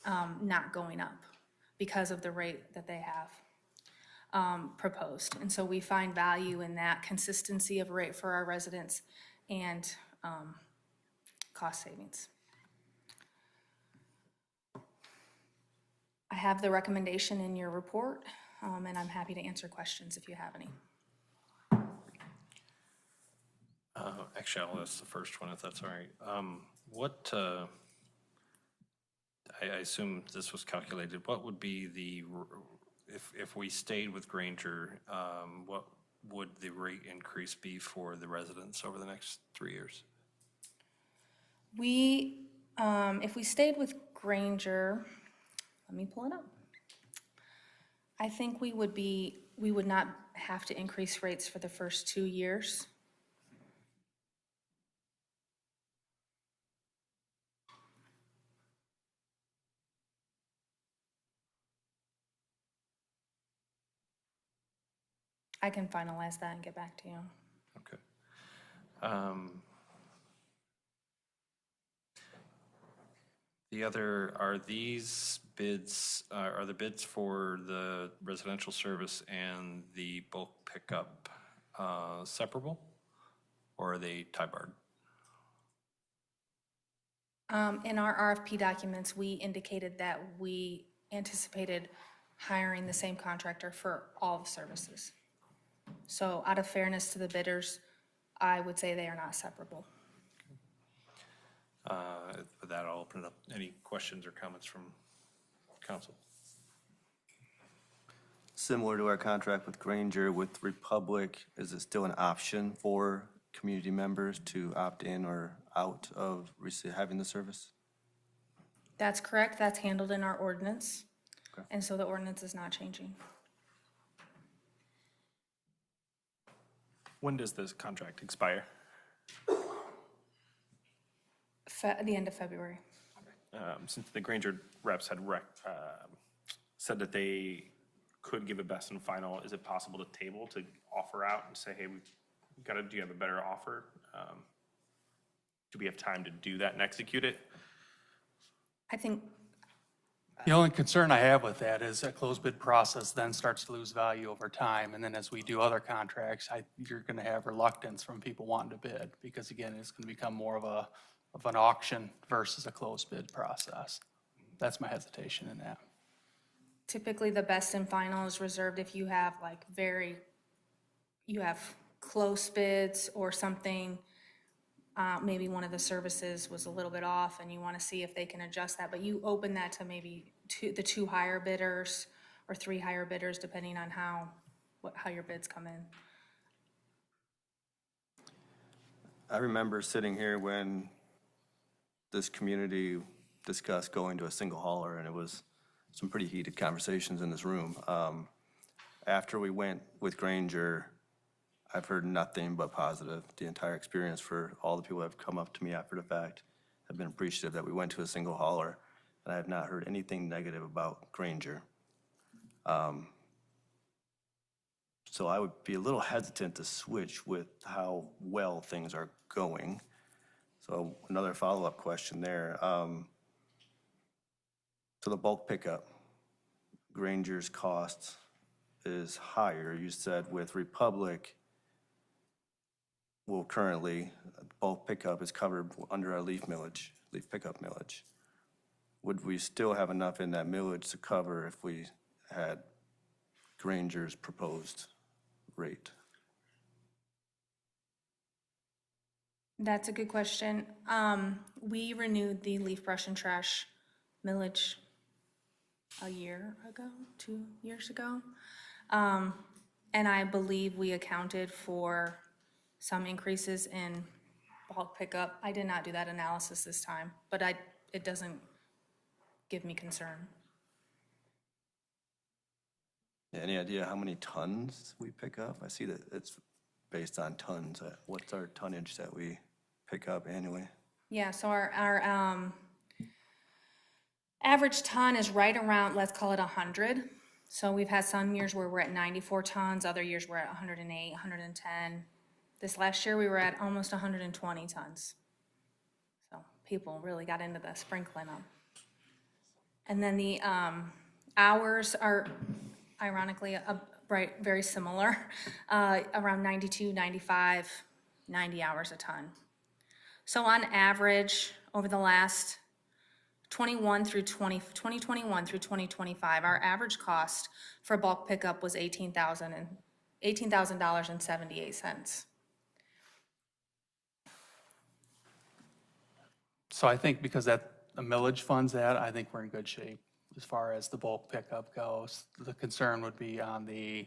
not going up because of the rate that they have proposed. And so we find value in that consistency of rate for our residents and cost savings. I have the recommendation in your report, and I'm happy to answer questions if you have any. Actually, I'll ask the first one if that's all right. I assume this was calculated. What would be if we stayed with Granger, what would the rate increase be for the residents over the next 3 years? If we stayed with Granger, let me pull it up. I think we would not have to increase rates for the first 2 years. I can finalize that and get back to you. Okay. Are these bids, are the bids for the residential service and the bulk pickup separable, or are they tie-barred? In our RFP documents, we indicated that we anticipated hiring the same contractor for all the services. So out of fairness to the bidders, I would say they are not separable. With that, I'll open it up. Any questions or comments from council? Similar to our contract with Granger, with Republic, is it still an option for community members to opt in or out of having the service? That's correct. That's handled in our ordinance. Okay. And so the ordinance is not changing. When does this contract expire? The end of February. Since the Granger reps had said that they could give a best and final, is it possible to table, to offer out and say, hey, do you have a better offer? Do we have time to do that and execute it? I think The only concern I have with that is a closed bid process then starts to lose value over time. And then as we do other contracts, you're going to have reluctance from people wanting to bid because again, it's going to become more of an auction versus a closed bid process. That's my hesitation in that. typically the best and final is reserved if you have you have close bids or something. Maybe one of the services was a little bit off and you want to see if they can adjust that, but you open that to maybe the two higher bidders or 3 higher bidders, depending on how your bids come in. I remember sitting here when this community discussed going to a single hauler, and it was some pretty heated conversations in this room. After we went with Granger, I've heard nothing but positive. The entire experience for all the people that have come up to me after the fact have been appreciative that we went to a single hauler, and I have not heard anything negative about Granger. So I would be a little hesitant to switch with how well things are going. So another follow-up question there. So the bulk pickup, Granger's cost is higher. You said with Republic, well, currently, bulk pickup is covered under our leaf pickup millage. Would we still have enough in that millage to cover if we had Granger's proposed rate? That's a good question. We renewed the leaf brush and trash millage a year ago, 2 years ago. And I believe we accounted for some increases in bulk pickup. I did not do that analysis this time, but it doesn't give me concern. Any idea how many tons we pick up? I see that it's based on tons. What's our tonnage that we pick up annually? Yeah, so our average ton is right around, let's call it 100. So we've had some years where we're at 94 tons, other years we're at 108, 110. This last year we were at almost 120 tons. So people really got into the sprinkling them. And then the hours are ironically very similar, around 92, 95, 90 hours a ton. So on average, over the last 2021 through 2025, our average cost for bulk pickup was $18,078. So I think because the millage funds that, I think we're in good shape as far as the bulk pickup goes. The concern would be on the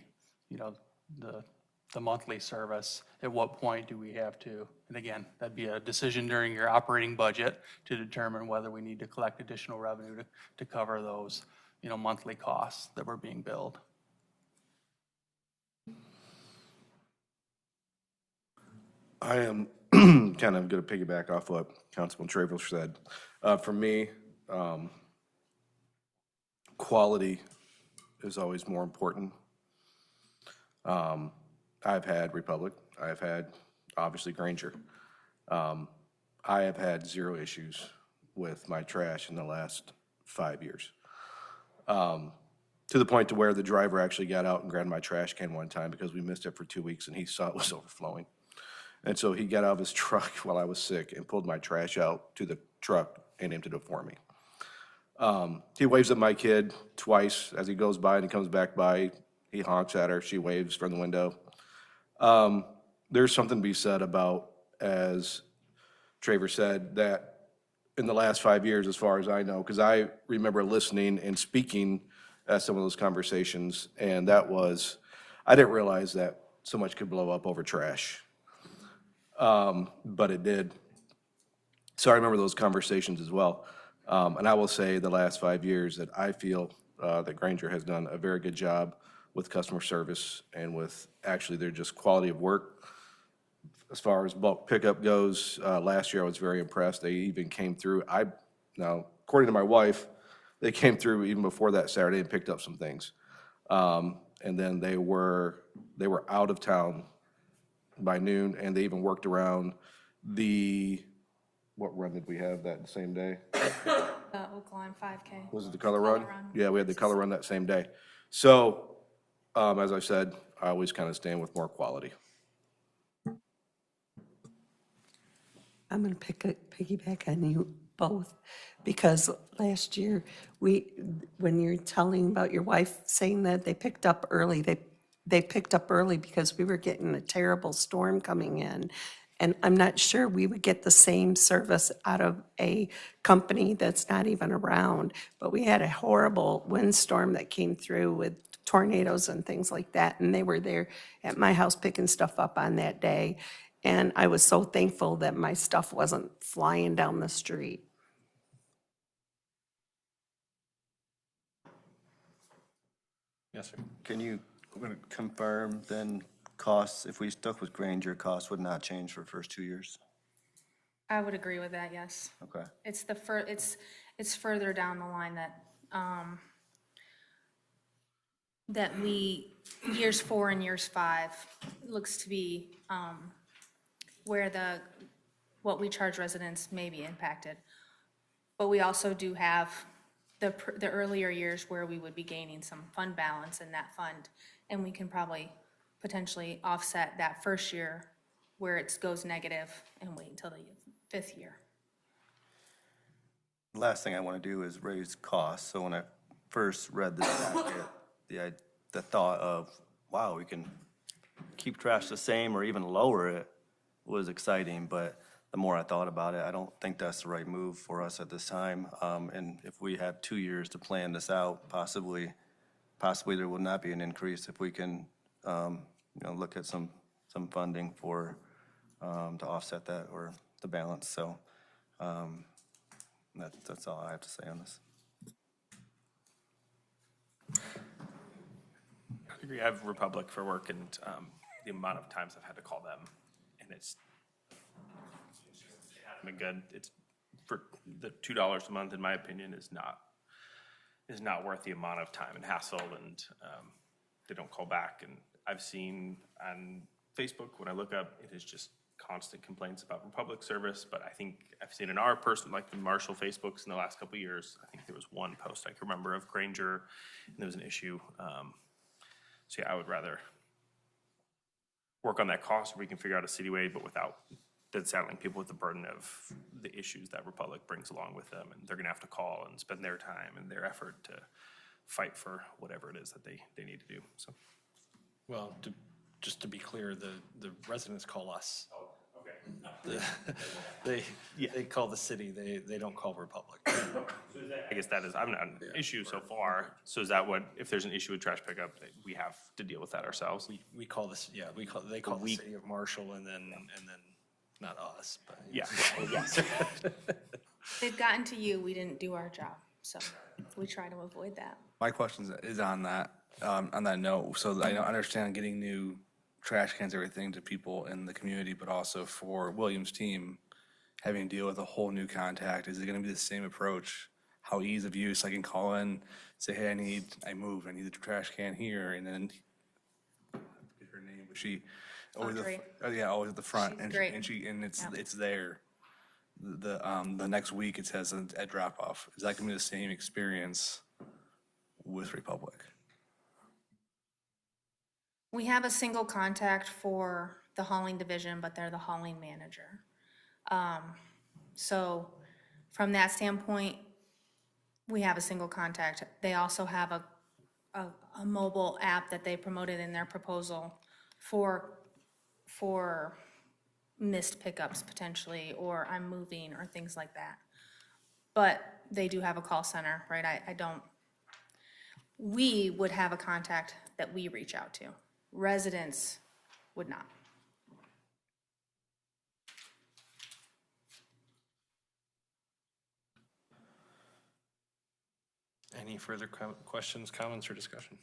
monthly service. At what point do we have to, and again, that'd be a decision during your operating budget to determine whether we need to collect additional revenue to cover those, monthly costs that were being billed. I am kind of going to piggyback off what Councilman Travel said. For me, quality is always more important. I've had Republic. I've had, obviously, Granger. I have had 0 issues with my trash in the last 5 years. To the point to where the driver actually got out and grabbed my trash can one time because we missed it for 2 weeks and he saw it was overflowing. And so he got out of his truck while I was sick and pulled my trash out to the truck and emptied it for me. He waves at my kid twice as he goes by, and he comes back by. He honks at her. She waves from the window. There's something to be said about, as Traver said, that in the last 5 years, as far as I know, because I remember listening and speaking at some of those conversations, and that was, I didn't realize that so much could blow up over trash. But it did. So I remember those conversations as well. And I will say the last 5 years that I feel that Granger has done a very good job with customer service and with actually their just quality of work. As far as bulk pickup goes, last year I was very impressed. They even came through. Now, according to my wife, they came through even before that Saturday and picked up some things. And then they were out of town by noon, and they even worked around what run did we have that same day? The Oakland 5K. Was it the color run? Yeah, we had the color run that same day. So, as I said, I always kind of stand with more quality. I'm going to piggyback on you both, because last year, when you're telling about your wife saying that they picked up early, they picked up early because we were getting a terrible storm coming in, And I'm not sure we would get the same service out of a company that's not even around. But we had a horrible windstorm that came through with tornadoes and things like that. And they were there at my house picking stuff up on that day. And I was so thankful that my stuff wasn't flying down the street. Yes, sir. Can you confirm then costs, if we stuck with Granger, costs would not change for the first 2 years? I would agree with that, yes. Okay. It's it's further down the line that, years 4 and years 5 looks to be, where what we charge residents may be impacted. But we also do have the earlier years where we would be gaining some fund balance in that fund, and we can probably potentially offset that first year where it goes negative and wait until the 5th year. The last thing I want to do is raise costs. So when I first read this packet, the thought of, wow, we can keep trash the same or even lower it was exciting, but the more I thought about it, I don't think that's the right move for us at this time. And if we have 2 years to plan this out, possibly there will not be an increase if we can, look at some funding for, to offset that or the balance. So that's all I have to say on this. I agree. I have Republic for work, and the amount of times I've had to call them, and it hasn't been good. It's for the $2 a month, in my opinion, is not worth the amount of time and hassle, and they don't call back. And I've seen on Facebook, when I look up, it is just constant complaints about Republic service. But I think I've seen in our person, like the Marshall Facebooks in the last couple of years, I think there was one post I can remember of Granger, and there was an issue. So yeah, I would rather work on that cost if we can figure out a city way, but without then saddling people with the burden of the issues that Republic brings along with them. And they're gonna have to call and spend their time and their effort to fight for whatever it is that they need to do, so. Well, just to be clear, the residents call us. Oh, okay. They call the city, they don't call Republic. I guess that is, I'm not an issue so far. So is that what, if there's an issue with trash pickup, we have to deal with that ourselves? We call this, they call the city of Marshall and then not us, but. Yeah, yes. They've gotten to you, we didn't do our job, so we try to avoid that. My question is on that note. So I understand getting new trash cans, everything to people in the community, but also for Williams' team, having to deal with a whole new contact. Is it going to be the same approach? How ease of use? I can call in, say, hey, I need the trash can here, and then get her name, but she always always at the front, She's great. and it's there. The next week it says a drop off. Is that going to be the same experience with Republic? We have a single contact for the hauling division, but they're the hauling manager. So from that standpoint, we have a single contact. They also have a mobile app that they promoted in their proposal for missed pickups potentially, or I'm moving, or things like that. But they do have a call center, right? We would have a contact that we reach out to. Residents would not. Any further questions, comments, or discussion?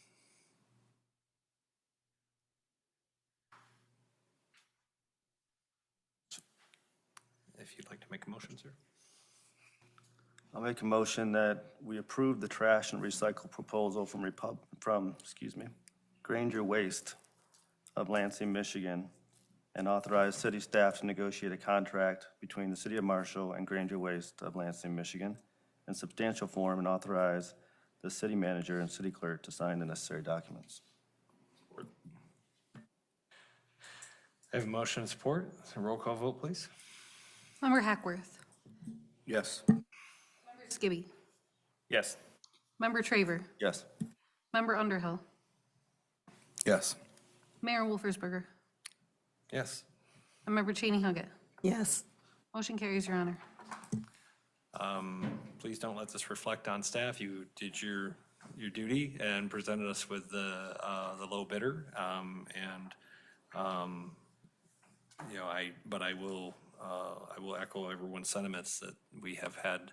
If you'd like to make a motion, sir. I'll make a motion that we approve the trash and recycle proposal from Granger Waste of Lansing, Michigan, and authorize city staff to negotiate a contract between the city of Marshall and Granger Waste of Lansing, Michigan in substantial form, and authorize the city manager and city clerk to sign the necessary documents. I have a motion and support. A roll call vote, please. Member Hackworth. Yes. Member Skibby. Yes. Member Traver. Yes. Member Underhill. Yes. Mayor Wolfersberger. Yes. Member Cheney Huggett. Yes. Motion carries, Your Honor. Please don't let this reflect on staff. You did your duty and presented us with the low bidder. But I will echo everyone's sentiments that we have had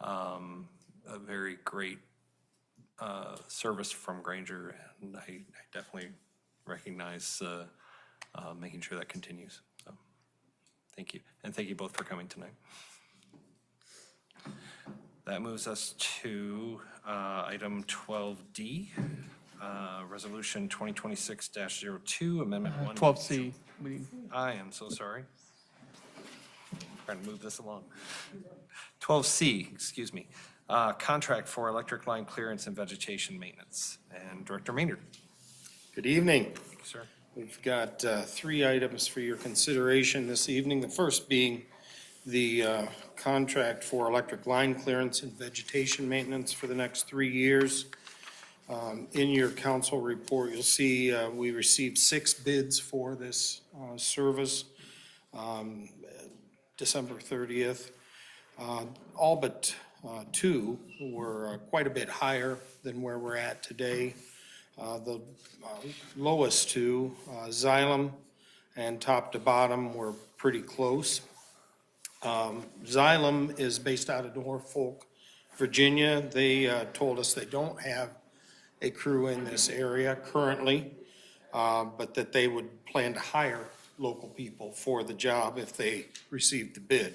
a very great service from Granger, and I definitely recognize making sure that continues. So, thank you, and thank you both for coming tonight. That moves us to item 12D, Resolution 2026-02, Amendment 1. 12C. I am so sorry. Trying to move this along. 12C, excuse me, Contract for Electric Line Clearance and Vegetation Maintenance. And Director Maynard. Good evening. Thank you, sir. We've got 3 items for your consideration this evening. The first being the contract for electric line clearance and vegetation maintenance for the next 3 years. In your council report, you'll see we received 6 bids for this service December 30th. All but 2 were quite a bit higher than where we're at today. The lowest 2, Xylem and Top to Bottom, were pretty close. Xylem is based out of Norfolk, Virginia. They told us they don't have a crew in this area currently, but that they would plan to hire local people for the job if they received the bid.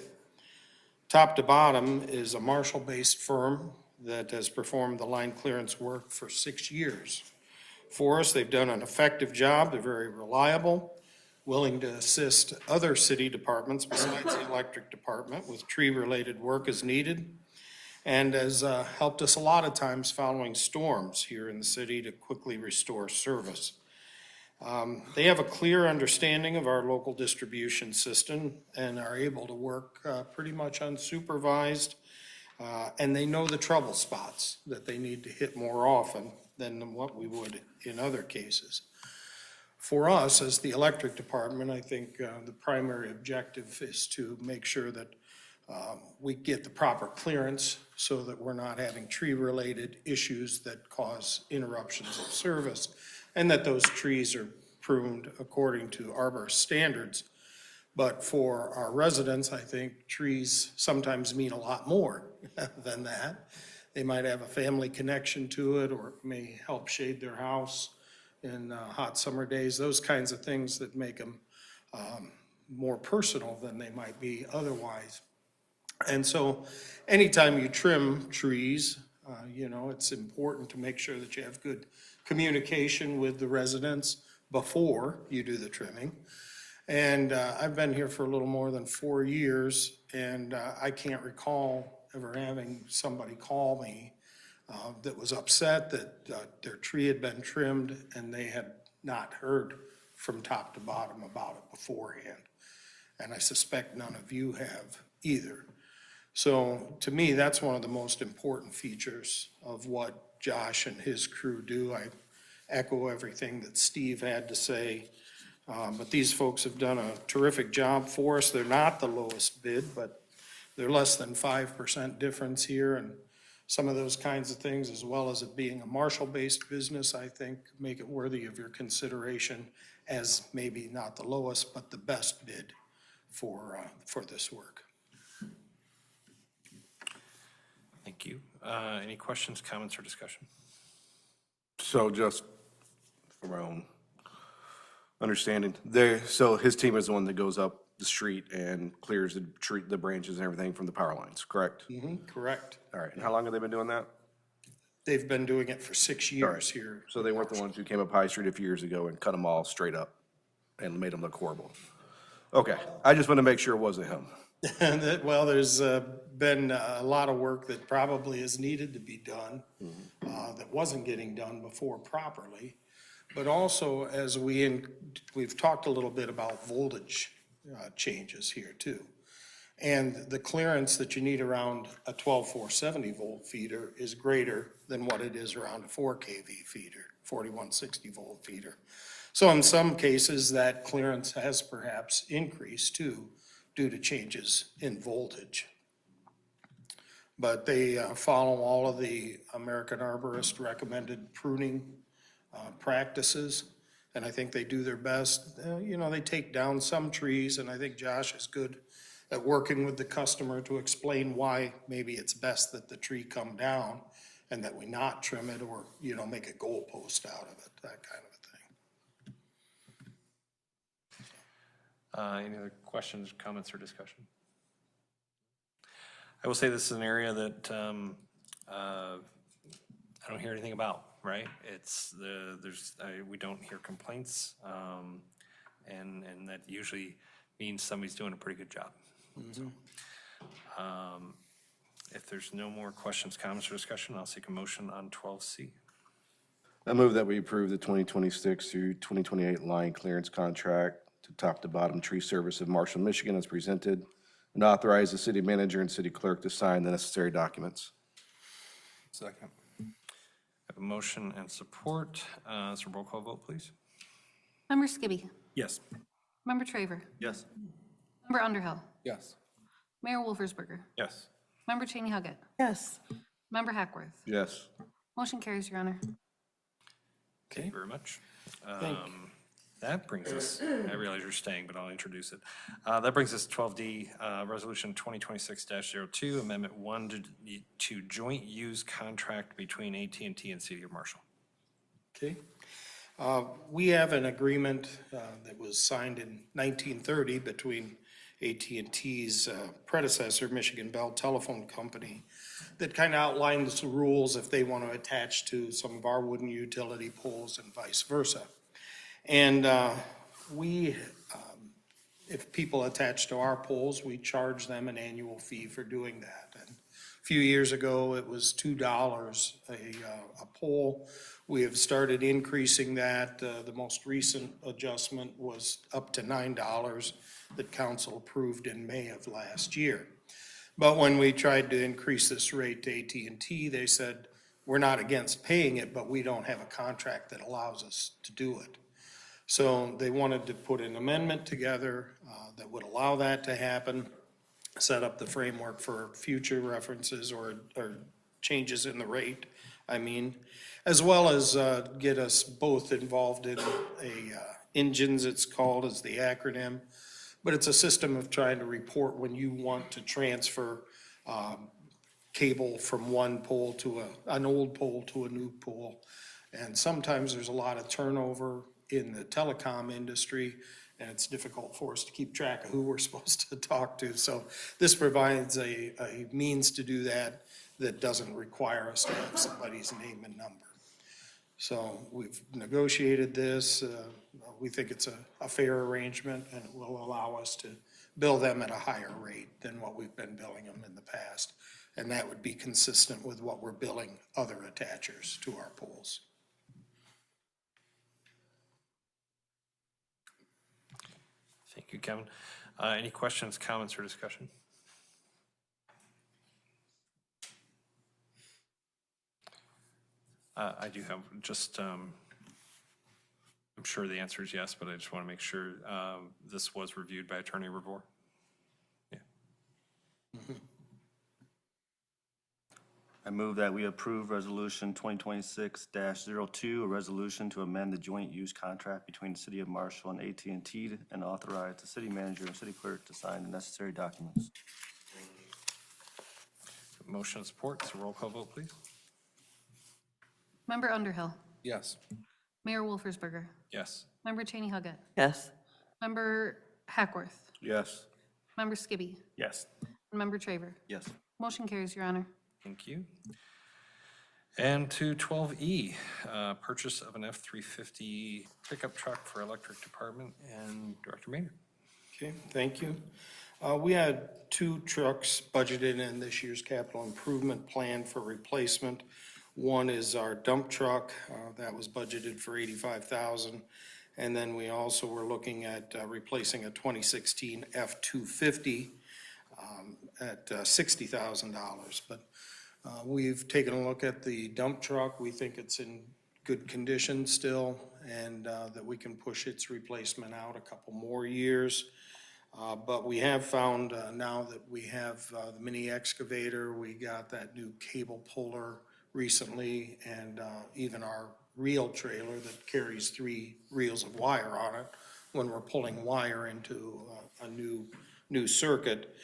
Top to Bottom is a Marshall-based firm that has performed the line clearance work for 6 years. For us, they've done an effective job. They're very reliable, willing to assist other city departments besides the electric department with tree-related work as needed, and has helped us a lot of times following storms here in the city to quickly restore service. They have a clear understanding of our local distribution system and are able to work pretty much unsupervised, and they know the trouble spots that they need to hit more often than what we would in other cases. For us, as the electric department, I think the primary objective is to make sure that we get the proper clearance so that we're not having tree-related issues that cause interruptions of service, and that those trees are pruned according to arborist standards. But for our residents, I think trees sometimes mean a lot more than that. They might have a family connection to it, or it may help shade their house in hot summer days, those kinds of things that make them more personal than they might be otherwise. And so anytime you trim trees, it's important to make sure that you have good communication with the residents before you do the trimming. And I've been here for a little more than 4 years, and I can't recall ever having somebody call me that was upset that their tree had been trimmed and they had not heard from Top to Bottom about it beforehand. And I suspect none of you have either. So to me, that's one of the most important features of what Josh and his crew do. I echo everything that Steve had to say. But these folks have done a terrific job for us. They're not the lowest bid, but they're less than 5% difference here. And some of those kinds of things, as well as it being a Marshall-based business, I think make it worthy of your consideration as maybe not the lowest, but the best bid for this work. Thank you. Any questions, comments, or discussion? So just for my own understanding, so his team is the one that goes up the street and clears the branches and everything from the power lines, correct? Correct. All right, and how long have they been doing that? They've been doing it for 6 years here. So they weren't the ones who came up High Street a few years ago and cut them all straight up and made them look horrible? Okay, I just want to make sure it wasn't him. Well, there's been a lot of work that probably is needed to be done that wasn't getting done before properly. But also, as we've talked a little bit about voltage changes here too. And the clearance that you need around a 12,470 volt feeder is greater than what it is around a 4 kV feeder, 4160 volt feeder. So in some cases, that clearance has perhaps increased too, due to changes in voltage. But they follow all of the American Arborist recommended pruning practices, and I think they do their best. You know, they take down some trees, and I think Josh is good at working with the customer to explain why maybe it's best that the tree come down and that we not trim it or, you know, make a goalpost out of it, that kind of a thing. Any other questions, comments, or discussion? I will say this is an area that I don't hear anything about, right? It's we don't hear complaints, and that usually means somebody's doing a pretty good job. So, if there's no more questions, comments, or discussion, I'll seek a motion on 12C. I move that we approve the 2026 through 2028 line clearance contract to top to bottom tree service of Marshall, Michigan as presented, and authorize the city manager and city clerk to sign the necessary documents. Second. I have a motion and support. So roll call vote, please. Member Skibby. Yes. Member Traver. Yes. Member Underhill. Yes. Mayor Wolfersberger. Yes. Member Cheney Huggett. Yes. Member Hackworth. Yes. Motion carries, Your Honor. Thank you very much. Thank That brings us, I realize you're staying, but I'll introduce it. That brings us to 12D, Resolution 2026-02, Amendment 1 to joint use contract between AT&T and City of Marshall. Okay. We have an agreement that was signed in 1930 between AT&T's predecessor, Michigan Bell Telephone Company, that kind of outlines the rules if they want to attach to some of our wooden utility poles and vice versa. And if people attach to our poles, we charge them an annual fee for doing that. And a few years ago, it was $2 a pole. We have started increasing that. The most recent adjustment was up to $9 that council approved in May of last year. But when we tried to increase this rate to AT&T, they said, we're not against paying it, but we don't have a contract that allows us to do it. So they wanted to put an amendment together that would allow that to happen, set up the framework for future references or changes in the rate, as well as get us both involved in engines, it's called, as the acronym. But it's a system of trying to report when you want to transfer cable from one pole to an old pole to a new pole. And sometimes there's a lot of turnover in the telecom industry, and it's difficult for us to keep track of who we're supposed to talk to. So this provides a means to do that doesn't require us to have somebody's name and number. So we've negotiated this. We think it's a fair arrangement, and it will allow us to bill them at a higher rate than what we've been billing them in the past. And that would be consistent with what we're billing other attachers to our poles. Thank you, Kevin. Any questions, comments, or discussion? I do have just, I'm sure the answer is yes, but I just want to make sure this was reviewed by Attorney Revore. Yeah. I move that we approve Resolution 2026-02, a resolution to amend the joint use contract between the City of Marshall and AT&T and authorize the city manager and city clerk to sign the necessary documents. Motion and support, so roll call vote, please. Member Underhill. Yes. Mayor Wolfersberger. Yes. Member Cheney Huggett. Yes. Member Hackworth. Yes. Member Skibby. Yes. And Member Traver. Yes. Motion carries, Your Honor. Thank you. And to 12E, purchase of an F-350 pickup truck for electric department, and Director Maynard. Okay, thank you. We had 2 trucks budgeted in this year's capital improvement plan for replacement. One is our dump truck, that was budgeted for $85,000. And then we also were looking at replacing a 2016 F-250 at $60,000. But we've taken a look at the dump truck. We think it's in good condition still, and that we can push its replacement out a couple more years. But we have found now that we have the mini excavator, we got that new cable puller recently, and even our reel trailer that carries 3 reels of wire on it when we're pulling wire into a new circuit.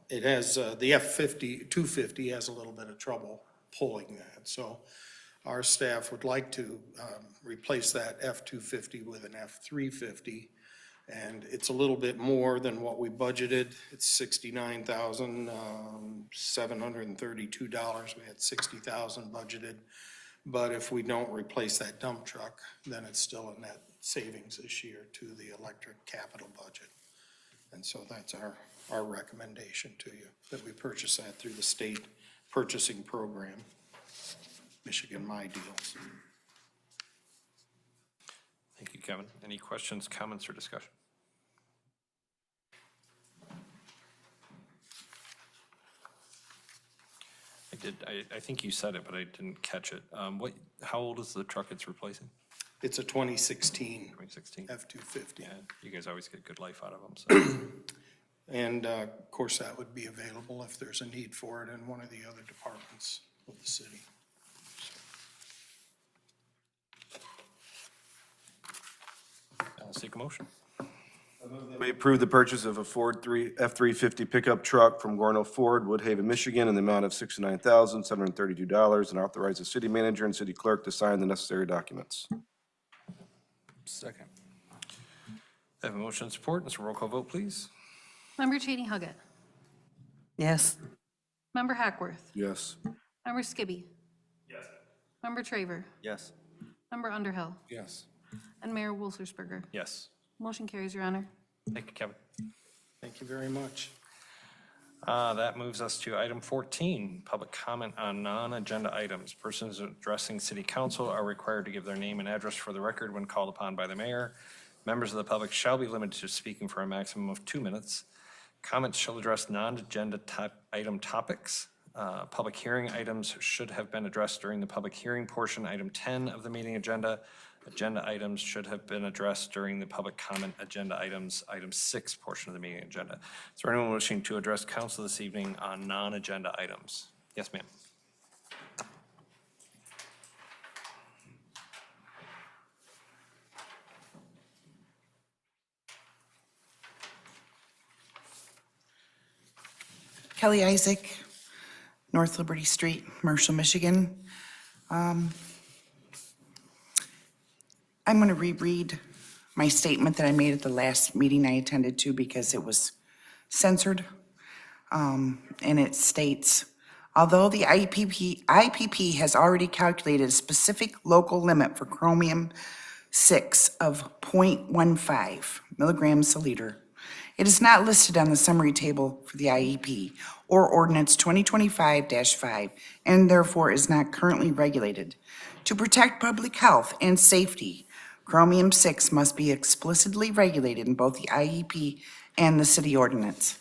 It has, the F250 has a little bit of trouble pulling that. So our staff would like to replace that F250 with an F350. And it's a little bit more than what we budgeted. It's $69,732. We had $60,000 budgeted. But if we don't replace that dump truck, then it's still a net savings this year to the electric capital budget. And so that's our recommendation to you, that we purchase that through the state purchasing program, Michigan My Deals. Thank you, Kevin. Any questions, comments, or discussion? I think you said it, but I didn't catch it. How old is the truck it's replacing? It's a 2016 2016. F-250. Yeah, you guys always get good life out of them, so. And of course, that would be available if there's a need for it in one of the other departments of the city. I'll seek a motion. We approve the purchase of a Ford F-350 pickup truck from Gorno Ford, Woodhaven, Michigan, in the amount of $69,732, and authorize the city manager and city clerk to sign the necessary documents. Second. I have a motion and support. Mr. Roll call vote, please. Member Cheney Huggett. Yes. Member Hackworth. Yes. Member Skibby. Yes. Member Traver. Yes. Member Underhill. Yes. And Mayor Wolfersberger. Yes. Motion carries, Your Honor. Thank you, Kevin. Thank you very much. That moves us to item 14, public comment on non-agenda items. Persons addressing city council are required to give their name and address for the record when called upon by the mayor. Members of the public shall be limited to speaking for a maximum of 2 minutes. Comments shall address non-agenda item topics. Public hearing items should have been addressed during the public hearing portion, item 10 of the meeting agenda. Agenda items should have been addressed during the public comment agenda items, item 6 portion of the meeting agenda. Is there anyone wishing to address council this evening on non-agenda items? Yes, ma'am. Kelly Isaac, North Liberty Street, Marshall, Michigan. I'm going to reread my statement that I made at the last meeting I attended to because it was censored. And it states, although the IPP has already calculated a specific local limit for chromium-6 of 0.15 milligrams a liter, it is not listed on the summary table for the IEP or ordinance 2025-5 and therefore is not currently regulated. To protect public health and safety, chromium-6 must be explicitly regulated in both the IEP and the city ordinance.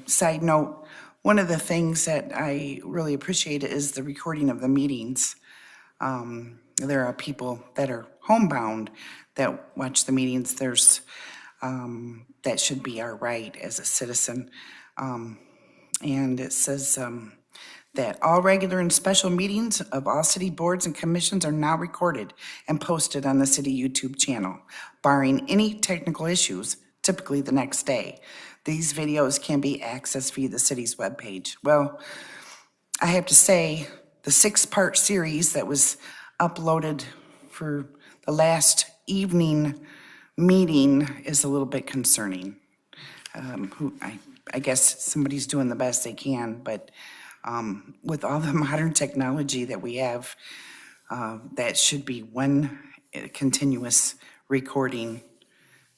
Side note, one of the things that I really appreciate is the recording of the meetings. There are people that are homebound that watch the meetings. That should be our right as a citizen. And it says that all regular and special meetings of all city boards and commissions are now recorded and posted on the city YouTube channel, barring any technical issues, typically the next day. These videos can be accessed via the city's webpage. Well, I have to say, the 6-part series that was uploaded for the last evening meeting is a little bit concerning. I guess somebody's doing the best they can, but with all the modern technology that we have, that should be one continuous recording,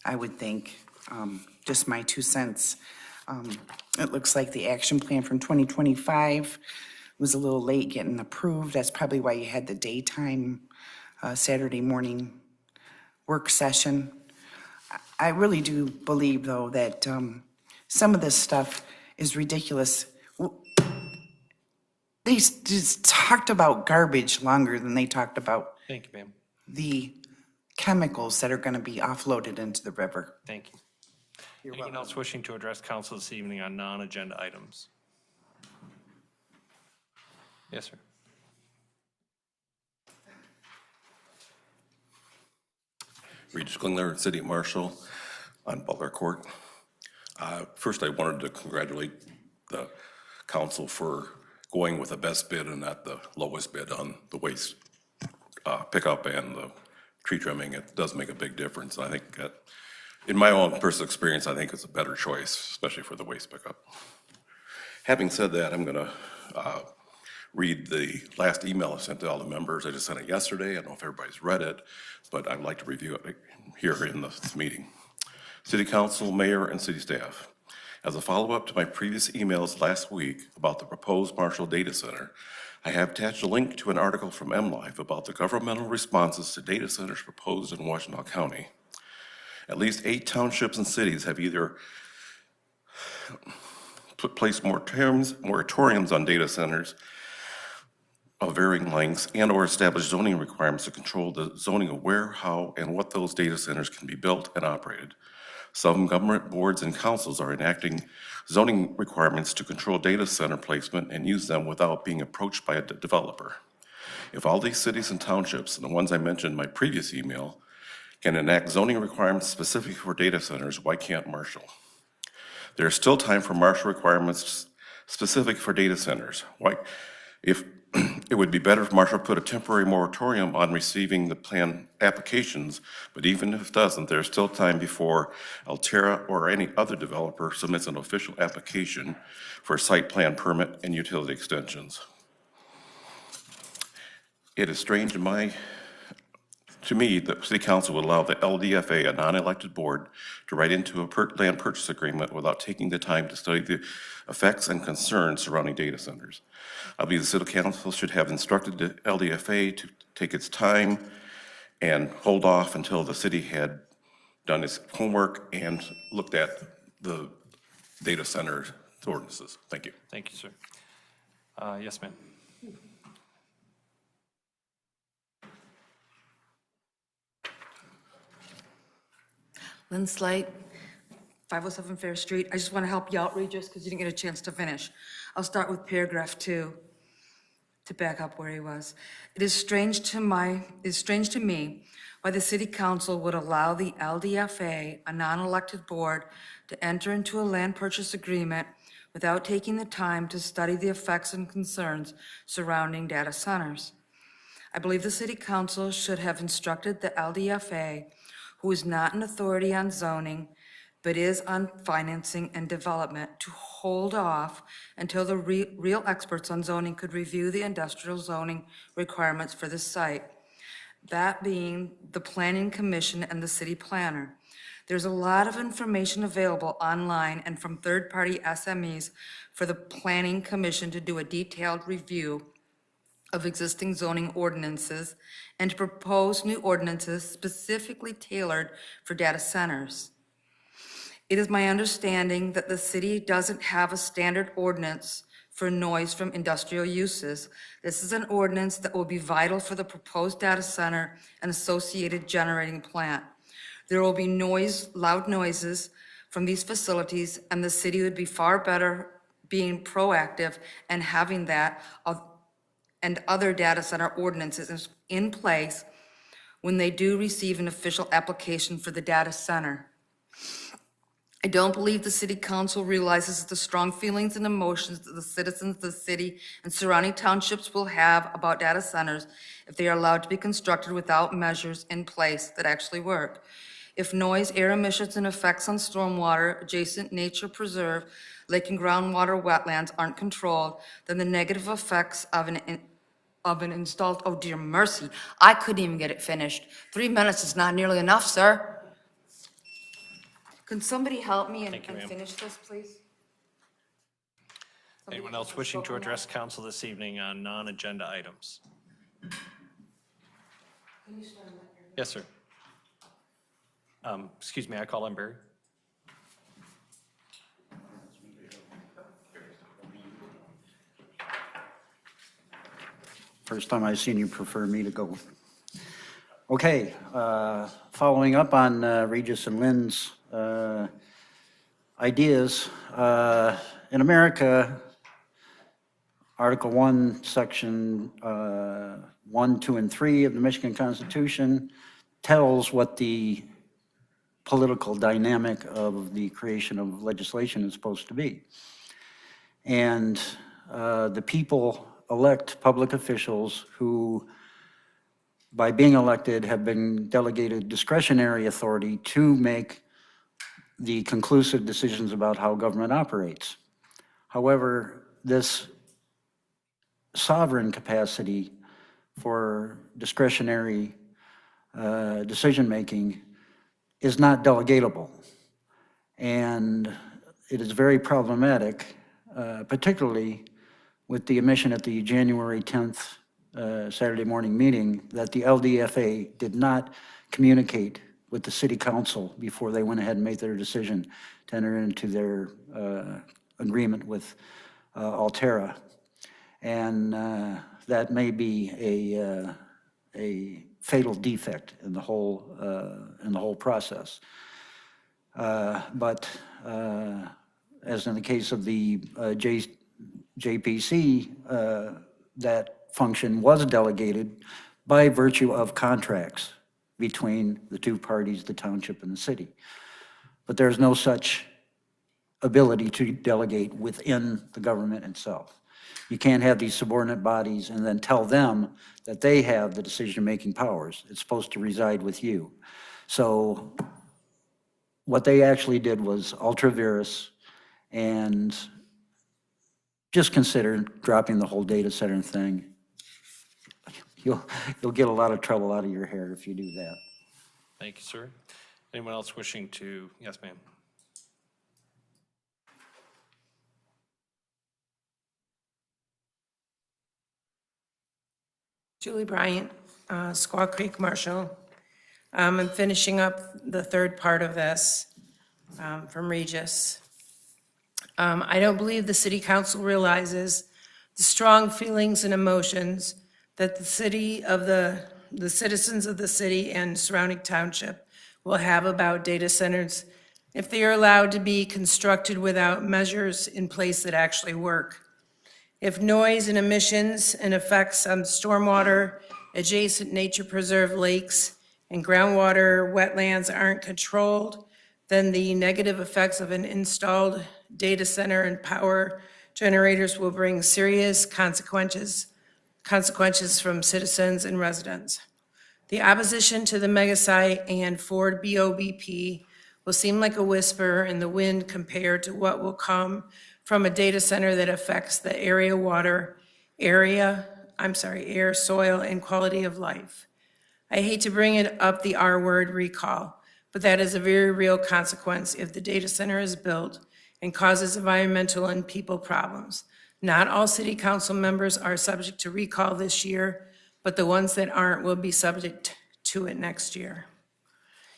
I would think. Just my 2 cents. It looks like the action plan from 2025 was a little late getting approved. That's probably why you had the daytime Saturday morning work session. I really do believe, though, that some of this stuff is ridiculous. They just talked about garbage longer than they talked about Thank you, ma'am. the chemicals that are going to be offloaded into the river. Thank you. Anyone else wishing to address council this evening on non-agenda items? Yes, sir. Regis Klingler, City Marshal on Butler Court. First, I wanted to congratulate the council for going with the best bid and not the lowest bid on the waste pickup and the tree trimming. It does make a big difference. I think that, in my own personal experience, I think it's a better choice, especially for the waste pickup. Having said that, I'm going to read the last email I sent to all the members. I just sent it yesterday. I don't know if everybody's read it, but I'd like to review it here in this meeting. City Council, Mayor, and City Staff. As a follow-up to my previous emails last week about the proposed Marshall Data Center, I have attached a link to an article from MLife about the governmental responses to data centers proposed in Washtenaw County. At least 8 townships and cities have either placed moratoriums on data centers of varying lengths and/or established zoning requirements to control the zoning of where, how, and what those data centers can be built and operated. Some government boards and councils are enacting zoning requirements to control data center placement and use them without being approached by a developer. If all these cities and townships, and the ones I mentioned in my previous email, can enact zoning requirements specific for data centers, why can't Marshall? There is still time for Marshall requirements specific for data centers. Why, if it would be better if Marshall put a temporary moratorium on receiving the plan applications, but even if it doesn't, there's still time before Altera or any other developer submits an official application for site plan permit and utility extensions. It is strange to me that City Council would allow the LDFA, a non-elected board, to write into a land purchase agreement without taking the time to study the effects and concerns surrounding data centers. I believe the City Council should have instructed the LDFA to take its time and hold off until the city had done its homework and looked at the data center ordinances. Thank you. Thank you, sir. Yes, ma'am. Lynn Slate, 507 Fair Street. I just want to help you out, Regis, because you didn't get a chance to finish. I'll start with paragraph 2 to back up where he was. It is strange to me why the city council would allow the LDFA, a non-elected board, to enter into a land purchase agreement without taking the time to study the effects and concerns surrounding data centers. I believe the city council should have instructed the LDFA, who is not an authority on zoning, but is on financing and development, to hold off until the real experts on zoning could review the industrial zoning requirements for this site. That being the Planning Commission and the city planner. There's a lot of information available online and from third-party SMEs for the Planning Commission to do a detailed review of existing zoning ordinances and to propose new ordinances specifically tailored for data centers. It is my understanding that the city doesn't have a standard ordinance for noise from industrial uses. This is an ordinance that will be vital for the proposed data center and associated generating plant. There will be loud noises from these facilities, and the city would be far better being proactive and having that and other data center ordinances in place when they do receive an official application for the data center. I don't believe the city council realizes the strong feelings and emotions that the citizens of the city and surrounding townships will have about data centers if they are allowed to be constructed without measures in place that actually work. If noise, air emissions, and effects on stormwater, adjacent nature preserve, lake and groundwater wetlands aren't controlled, then the negative effects of an installed, oh dear mercy, I couldn't even get it finished. 3 minutes is not nearly enough, sir. Can somebody help me and ma'am. finish this, please? Anyone else wishing to address council this evening on non-agenda items? Yes, sir. Excuse me, I call on Barry. First time I seen you prefer me to go. Okay, following up on Regis and Lynn's ideas, in America, Article 1, Section 1, 2, and 3 of the Michigan Constitution tells what the political dynamic of the creation of legislation is supposed to be. And the people elect public officials who, by being elected, have been delegated discretionary authority to make the conclusive decisions about how government operates. However, this sovereign capacity for discretionary decision-making is not delegatable. And it is very problematic, particularly with the admission at the January 10th Saturday morning meeting that the LDFA did not communicate with the city council before they went ahead and made their decision to enter into their agreement with Altera. And that may be a fatal defect in the whole process. But as in the case of the JPC, that function was delegated by virtue of contracts between the two parties, the township and the city. But there's no such ability to delegate within the government itself. You can't have these subordinate bodies and then tell them that they have the decision-making powers. It's supposed to reside with you. So what they actually did was ultra vires, and just consider dropping the whole data center thing. You'll get a lot of trouble out of your hair if you do that. Thank you, sir. Anyone else wishing to? Yes, ma'am. Julie Bryant, Squaw Creek Marshall. I'm finishing up the third part of this from Regis. I don't believe the city council realizes the strong feelings and emotions that the citizens of the city and surrounding township will have about data centers if they are allowed to be constructed without measures in place that actually work. If noise and emissions and effects on stormwater, adjacent nature preserve lakes, and groundwater wetlands aren't controlled, then the negative effects of an installed data center and power generators will bring serious consequences from citizens and residents. The opposition to the megasite and Ford BOBP will seem like a whisper in the wind compared to what will come from a data center that affects the air, soil, and quality of life. I hate to bring it up the R word, recall, but that is a very real consequence if the data center is built and causes environmental and people problems. Not all city council members are subject to recall this year, but the ones that aren't will be subject to it next year.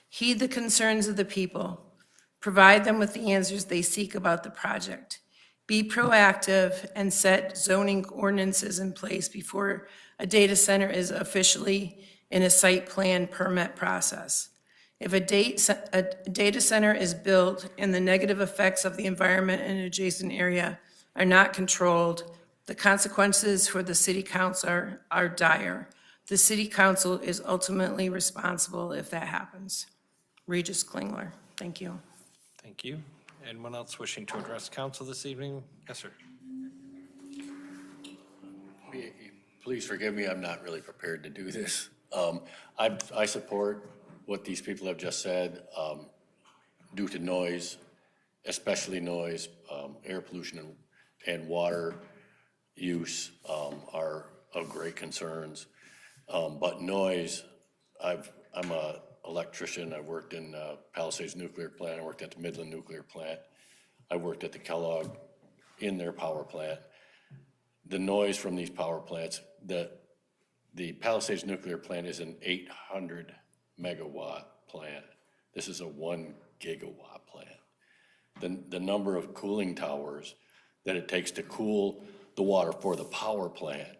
Heed the concerns of the people. Provide them with the answers they seek about the project. Be proactive and set zoning ordinances in place before a data center is officially in a site plan permit process. If a data center is built and the negative effects of the environment and adjacent area are not controlled, the consequences for the city council are dire. The city council is ultimately responsible if that happens. Regis Klingler, thank you. Thank you. Anyone else wishing to address council this evening? Yes, sir. Please forgive me, I'm not really prepared to do this. I support what these people have just said due to noise, especially noise, air pollution and water use are of great concerns. But noise, I'm a electrician. I worked in Palisades Nuclear Plant. I worked at the Midland Nuclear Plant. I worked at the Kellogg in their power plant. The noise from these power plants, the Palisades Nuclear Plant is an 800 megawatt plant. This is a 1 gigawatt plant. The number of cooling towers that it takes to cool the water for the power plant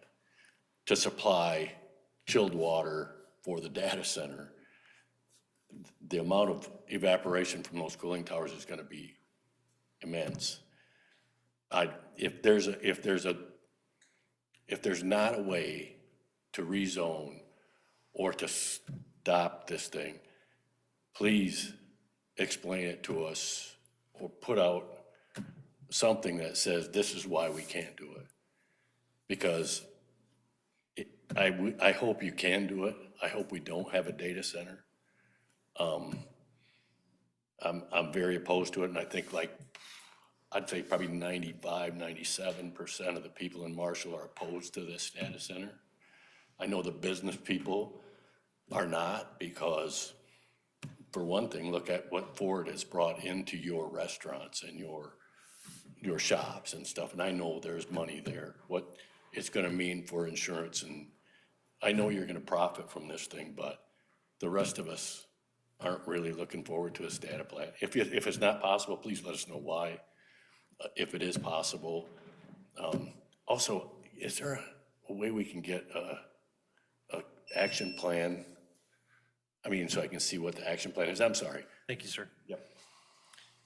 to supply chilled water for the data center, the amount of evaporation from those cooling towers is gonna be immense. If there's not a way to rezone or to stop this thing, please explain it to us or put out something that says this is why we can't do it. Because I hope you can do it. I hope we don't have a data center. I'm very opposed to it, and I think I'd say probably 95, 97% of the people in Marshall are opposed to this data center. I know the business people are not, because for one thing, look at what Ford has brought into your restaurants and your shops and stuff, and I know there's money there. What it's gonna mean for insurance, and I know you're gonna profit from this thing, but the rest of us aren't really looking forward to a data plan. If it's not possible, please let us know why. If it is possible. Also, is there a way we can get a action plan? I mean, so I can see what the action plan is. I'm sorry. Thank you, sir. Yep.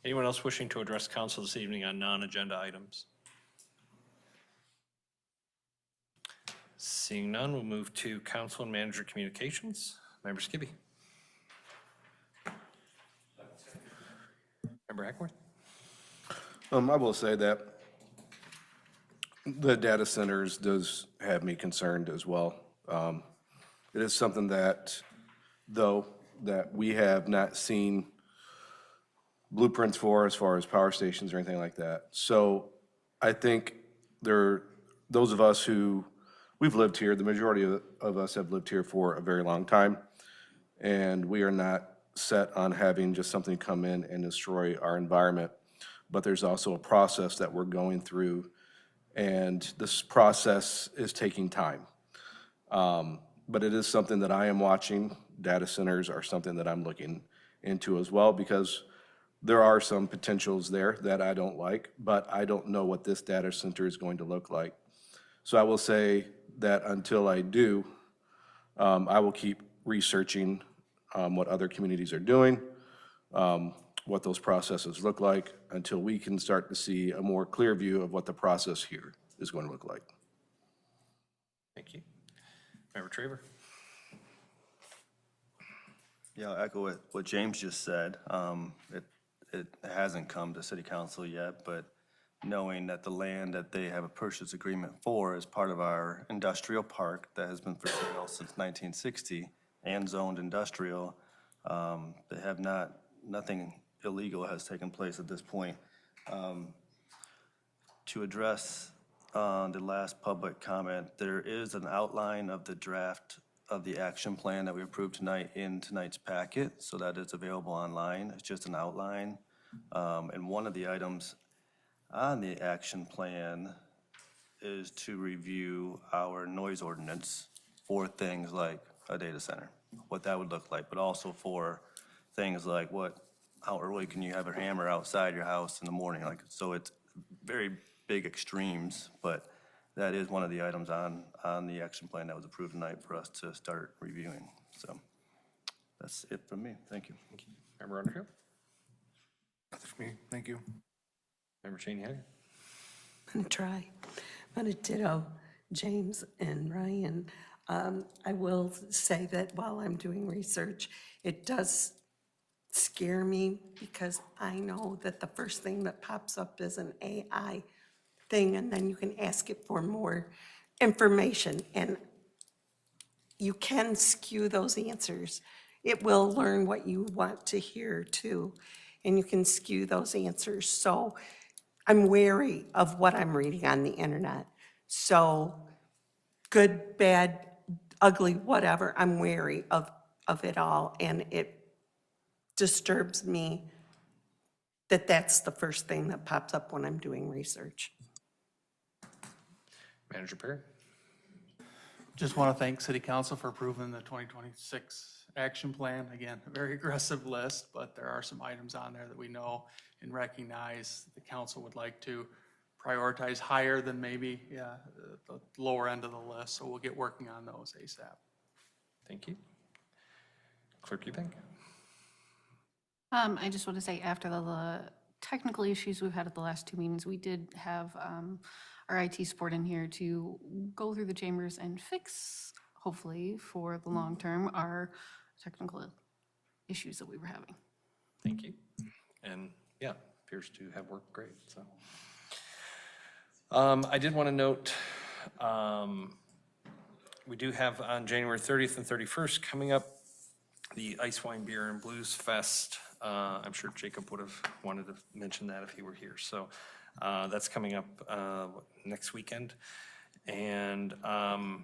Anyone else wishing to address council this evening on non-agenda items? Seeing none, we'll move to council and manager communications. Member Skibby. Member Hackworth. I will say that the data centers does have me concerned as well. It is something that, though, that we have not seen blueprints for as far as power stations or anything like that. So I think those of us who, we've lived here, the majority of us have lived here for a very long time, and we are not set on having just something come in and destroy our environment. But there's also a process that we're going through, and this process is taking time. But it is something that I am watching. Data centers are something that I'm looking into as well, because there are some potentials there that I don't like, but I don't know what this data center is going to look like. So I will say that until I do, I will keep researching what other communities are doing, what those processes look like, until we can start to see a more clear view of what the process here is going to look like. Thank you. Member Traver. Yeah, I'll echo what James just said. It hasn't come to city council yet, but knowing that the land that they have a purchase agreement for is part of our industrial park that has been for sale since 1960 and zoned industrial, they have nothing illegal has taken place at this point. To address the last public comment, there is an outline of the draft of the action plan that we approved tonight in tonight's packet, so that is available online. It's just an outline. And one of the items on the action plan is to review our noise ordinance for things like a data center, what that would look like, but also for things like how early can you have a hammer outside your house in the morning? So it's very big extremes, but that is one of the items on the action plan that was approved tonight for us to start reviewing. So that's it from me. Thank you. Member Underhill. Nothing for me. Thank you. Member Cheney Hager. I'm gonna try. I'm gonna ditto James and Ryan. I will say that while I'm doing research, it does scare me, because I know that the first thing that pops up is an AI thing, and then you can ask it for more information, and you can skew those answers. It will learn what you want to hear too, and you can skew those answers. So I'm wary of what I'm reading on the internet. So good, bad, ugly, whatever, I'm wary of it all, and it disturbs me that that's the first thing that pops up when I'm doing research. Manager Perry. Just want to thank City Council for approving the 2026 action plan. Again, a very aggressive list, but there are some items on there that we know and recognize the council would like to prioritize higher than maybe the lower end of the list. So we'll get working on those ASAP. Thank you. Clerk Eubank? I just want to say, after the technical issues we've had at the last two meetings, we did have our IT support in here to go through the chambers and fix, hopefully, for the long term, our technical issues that we were having. Thank you. And yeah, appears to have worked great, so. I did want to note, we do have on January 30th and 31st coming up, the Ice Wine Beer and Blues Fest. I'm sure Jacob would have wanted to mention that if he were here. So that's coming up next weekend. And I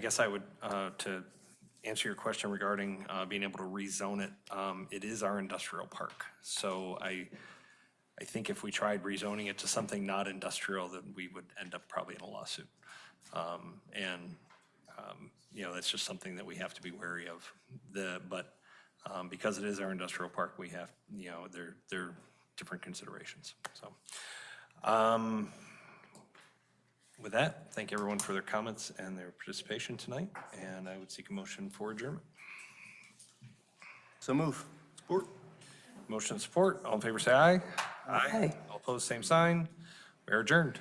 guess I would, to answer your question regarding being able to rezone it, it is our industrial park. So I think if we tried rezoning it to something not industrial, then we would end up probably in a lawsuit. You know, that's just something that we have to be wary of. But because it is our industrial park, we have, you know, there are different considerations. So with that, thank everyone for their comments and their participation tonight, and I would seek a motion for adjournment. So move. Support. Motion and support. All in favor, say aye. Aye. All opposed, same sign. We are adjourned.